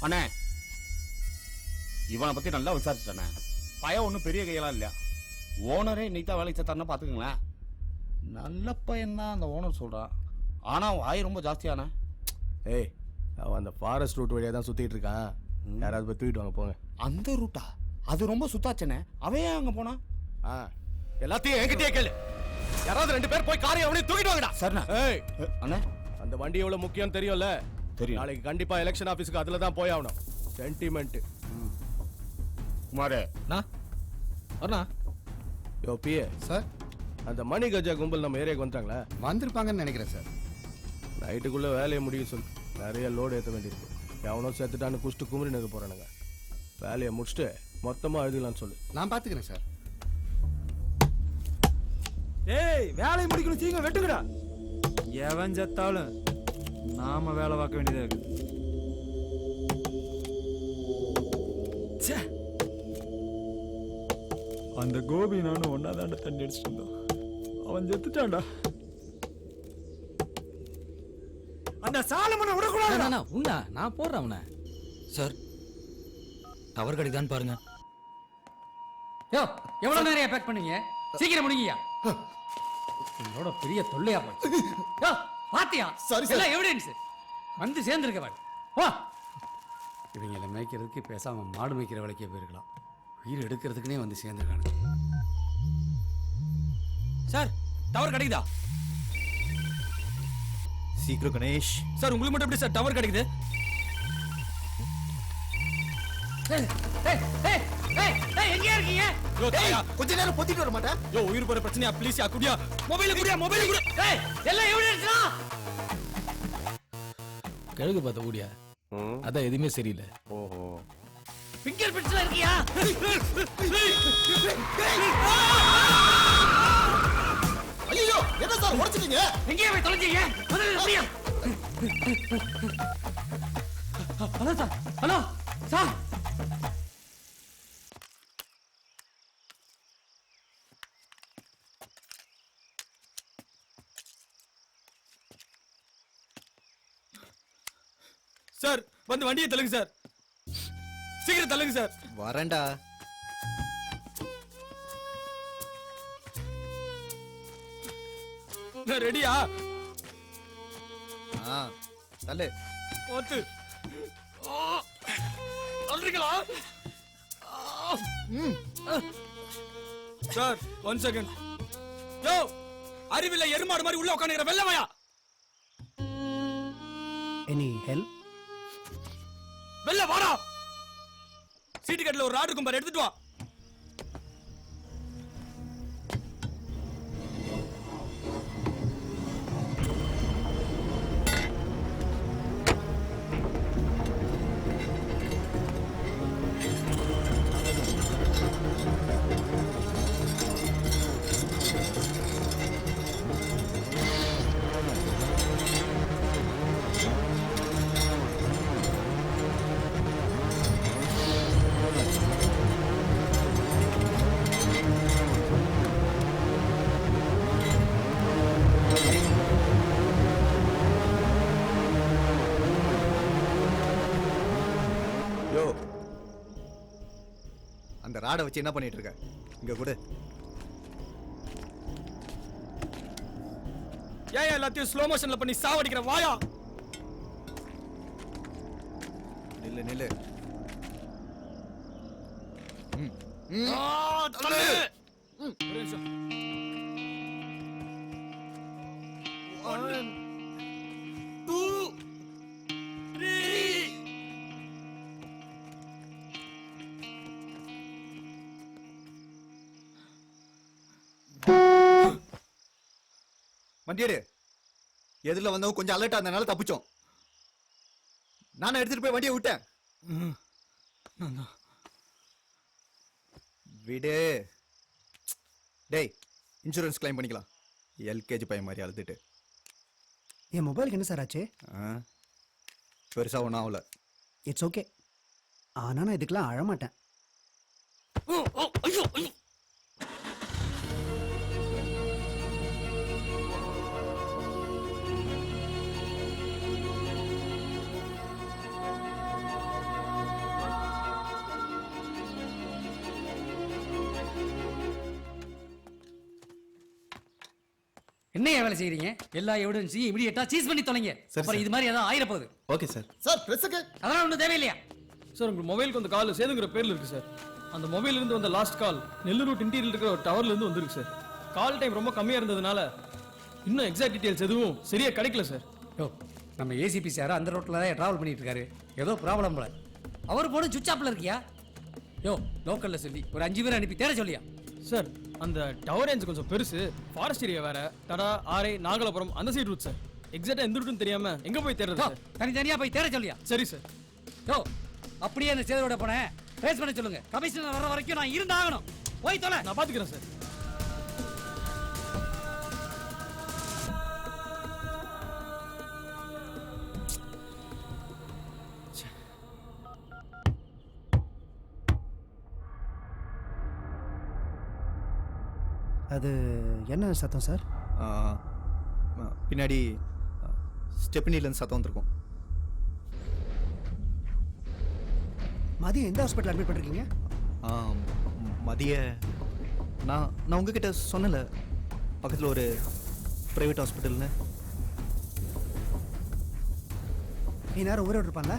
அண்ணே இவனை பத்தி நல்லா விசாரிச்சுட்டானே. பையன் ஒன்றும் பெரிய கையெல்லாம் இல்லையா. ஓனரே நீட்டா வேலைக்கு சேர்த்தாருன்னா பாத்துக்கங்களேன். நல்ல பையன் தான் அந்த ஓனர் சொல்றான். ஆனா வாய் ரொம்ப ஜாஸ்தியானே. ஏய் அவன் அந்த ஃபாரஸ்ட் ரூட் வழியா தான் சுத்திட்டு இருக்கான். யாராவது போய் தூக்கிட்டு வாங்க போங்க. அந்த ரூட்டா? அது ரொம்ப சுத்தாச்சனே. அவன் ஏன் அங்க போனா? எல்லாத்தையும் என்கிட்டயே கேளு. யாராவது 2 பேர் போய் காரை அவனையும் தூக்கிட்டு வாங்கடா. சரிண்ணா. ஏய் அண்ணே அந்த வண்டி எவ்வளவு முக்கியம் தெரியும்ல? தெரியும். நாளைக்கு கண்டிப்பா எலெக்ஷன் ஆபீஸ்க்கு அதுல தான் போய் ஆகணும். சென்டிமெண்ட். குமாரே அண்ணா யோ பிஏ சார் அந்த மணி கஜா கும்பல் நம்ம ஏரியாக்கு வந்துட்டாங்களா? வந்திருப்பாங்கன்னு நினைக்கிறேன் சார். நைட்டுக்குள்ள வேலையை முடிய சொல்லு. நிறைய லோடு ஏற்ற வேண்டியிருக்கு. எவனோ சேர்த்துட்டான்னு குஷ்டு குமரி நிற்க போறானுங்க. வேலையை முடிச்சுட்டு மொத்தமா எழுதிக்கலாம்னு சொல்லு. நான் பாத்துக்கிறேன் சார். ஏய் வேலையை முடிக்கணும் சீக்கிரம் வெட்டுங்கடா. எவன் செத்தாலும் நாம வேலை பார்க்க வேண்டியதா இருக்கு. அந்த கோபி நானும் ஒன்னாதாண்ட தண்ணி அடிச்சுட்டு இருந்தோம். அவன் செத்துட்டான்டா. அந்த சாலமனை விடக்கூடாது. உண்ணா நான் போடுறேன் அவனை. சார் டவர் கிடைக்குதான்னு பாருங்க. யோ எவ்வளவு நேரம் பேக் பண்ணீங்க? சீக்கிரம் முடிங்கயா. என்னோட பெரிய தொல்லையா போச்சு. யோ பாத்தியா? எல்லாம் எவிடன்ஸ் வந்து சேர்ந்துருக்க பாரு. வா இவங்களை மேய்க்கிறதுக்கு பேசாம மாடு மேய்க்கிற வேலைக்கே போயிருக்கலாம். உயிர் எடுக்கிறதுக்குனே வந்து சேர்ந்துருக்கானு. சார் டவர் கிடைக்குதா? சீக்கிரம் கணேஷ். சார் உங்களுக்கு மட்டும் எப்படி சார் டவர் கிடைக்குது? எங்க இருக்கீங்க? யோ தாயா கொஞ்ச நேரம் பொத்திட்டு வர மாட்டேன். யோ உயிர் போற பிரச்சனையா? ப்ளீஸ் யா குடியா. மொபைல குடியா மொபைல குடு. ஏய் எல்லாம் எவிடன்ஸ்டா. கழுகு பார்த்த குடியா. அதான் எதுவுமே சரியில்லை. ஓஹோ ஃபிங்கர் பிரிண்ட்ஸ்ல இருக்கியா? ஐயோ என்ன சார் உடைச்சிட்டீங்க? எங்கேயே போய் தொலைஞ்சீங்க? முதல்ல நிறுத்தியா. Hello sir. Hello sir. Sir வந்து வண்டியை தள்ளுங்க சார். சீக்கிரம் தள்ளுங்க சார். வரேன்டா. நான் ரெடியா? தள்ளு. ஓத்து. தள்ளுறீங்களா? Sir 1 second. யோ அறிவில்ல எருமாடு மாதிரி உள்ள உட்காந்துக்கிற வெள்ளமையா. Any help? வெள்ள வாடா. சீட்டு கட்டில ஒரு ராடு இருக்கும் பாரு, எடுத்துட்டு வா. அந்த ராடை வச்சு என்ன பண்ணிட்டு இருக்க? இங்க கூட ஏன் எல்லாத்தையும் ஸ்லோ மோஷன்ல பண்ணி சாவடிக்கிற வாயா? நில்லு நில்லு. தள்ளு. ஒரு நிமிஷம். 1 2 3 வண்டியடு. எதிரில் வந்தவங்க கொஞ்சம் அலர்ட் ஆனதுனால தப்பிச்சோம். நானும் எடுத்துட்டு போய் வண்டியை விட்டேன். விடு. டேய், இன்சூரன்ஸ் கிளைம் பண்ணிக்கலாம். எல்கேஜி பையன் மாதிரி அழுதுட்டு. என் மொபைலுக்கு என்ன சார் ஆச்சு? பெருசாக ஒன்றும் ஆகல. It's okay. ஆனால் நான் இதுக்கெல்லாம் அழமாட்டேன். என்ன வேலை செய்றீங்க? எல்லா எவிடன்ஸையும் இமிடியேட்டா சீஸ் பண்ணி தொலைங்க. அப்புறம் இது மாதிரி ஏதாவது ஆயிர போகுது. Okay sir. சார் பிரஸுக்கு அதெல்லாம் ஒன்றும் தேவையில்லையா? சார் உங்க மொபைலுக்கு அந்த கால் சேதுங்கிற பேர்ல இருக்கு சார். அந்த மொபைல்ல இருந்து வந்த லாஸ்ட் கால் நெல்லூர் ரோட் இன்டீரியல் இருக்கிற ஒரு டவர்ல இருந்து வந்திருக்கு சார். கால் டைம் ரொம்ப கம்மியா இருந்ததுனால இன்னும் எக்ஸாக்ட் டீடைல்ஸ் எதுவும் சரியா கிடைக்கல சார். யோ, நம்ம ஏசிபி சார் அந்த ரோட்ல தான் டிராவல் பண்ணிட்டு இருக்காரு. ஏதோ ப்ராப்ளம் போல. அவர் போன சுவிட்ச் ஆஃப்ல இருக்கியா? யோ, லோக்கல்ல சொல்லி ஒரு 5 பேர் அனுப்பி தேட சொல்லியா? சார் அந்த டவர் ரேஞ்ச் கொஞ்சம் பெருசு, ஃபாரஸ்ட் ஏரியா வேற, தடா ஆரை நாகலாபுரம் அந்த சைடு ரூட் சார். எக்ஸாக்ட்டா எந்த ரூட்னு தெரியாம எங்க போய் தேடுறது சார்? தனித்தனியா போய் தேட சொல்லியா? சரி சார். யோ, அப்படியே அந்த சேதரோட போனேன் பேஸ் பண்ண சொல்லுங்க. கமிஷனர் வர வரைக்கும் நான் இருந்தாகணும். போய் தொலை. நான் பாத்துக்கிறேன் சார். அது என்ன சத்தம் சார்? பின்னாடி ஸ்டெப்னிலேருந்து சத்தம் வந்திருக்கும். மதியம் எந்த ஹாஸ்பிட்டல் அட்மிட் பண்ணிருக்கீங்க? மதிய நான் உங்ககிட்ட சொன்னல பக்கத்தில் ஒரு ப்ரைவேட் ஹாஸ்பிட்டல்னு. நீ நேரம் ஊரோடு இருப்பான்ல?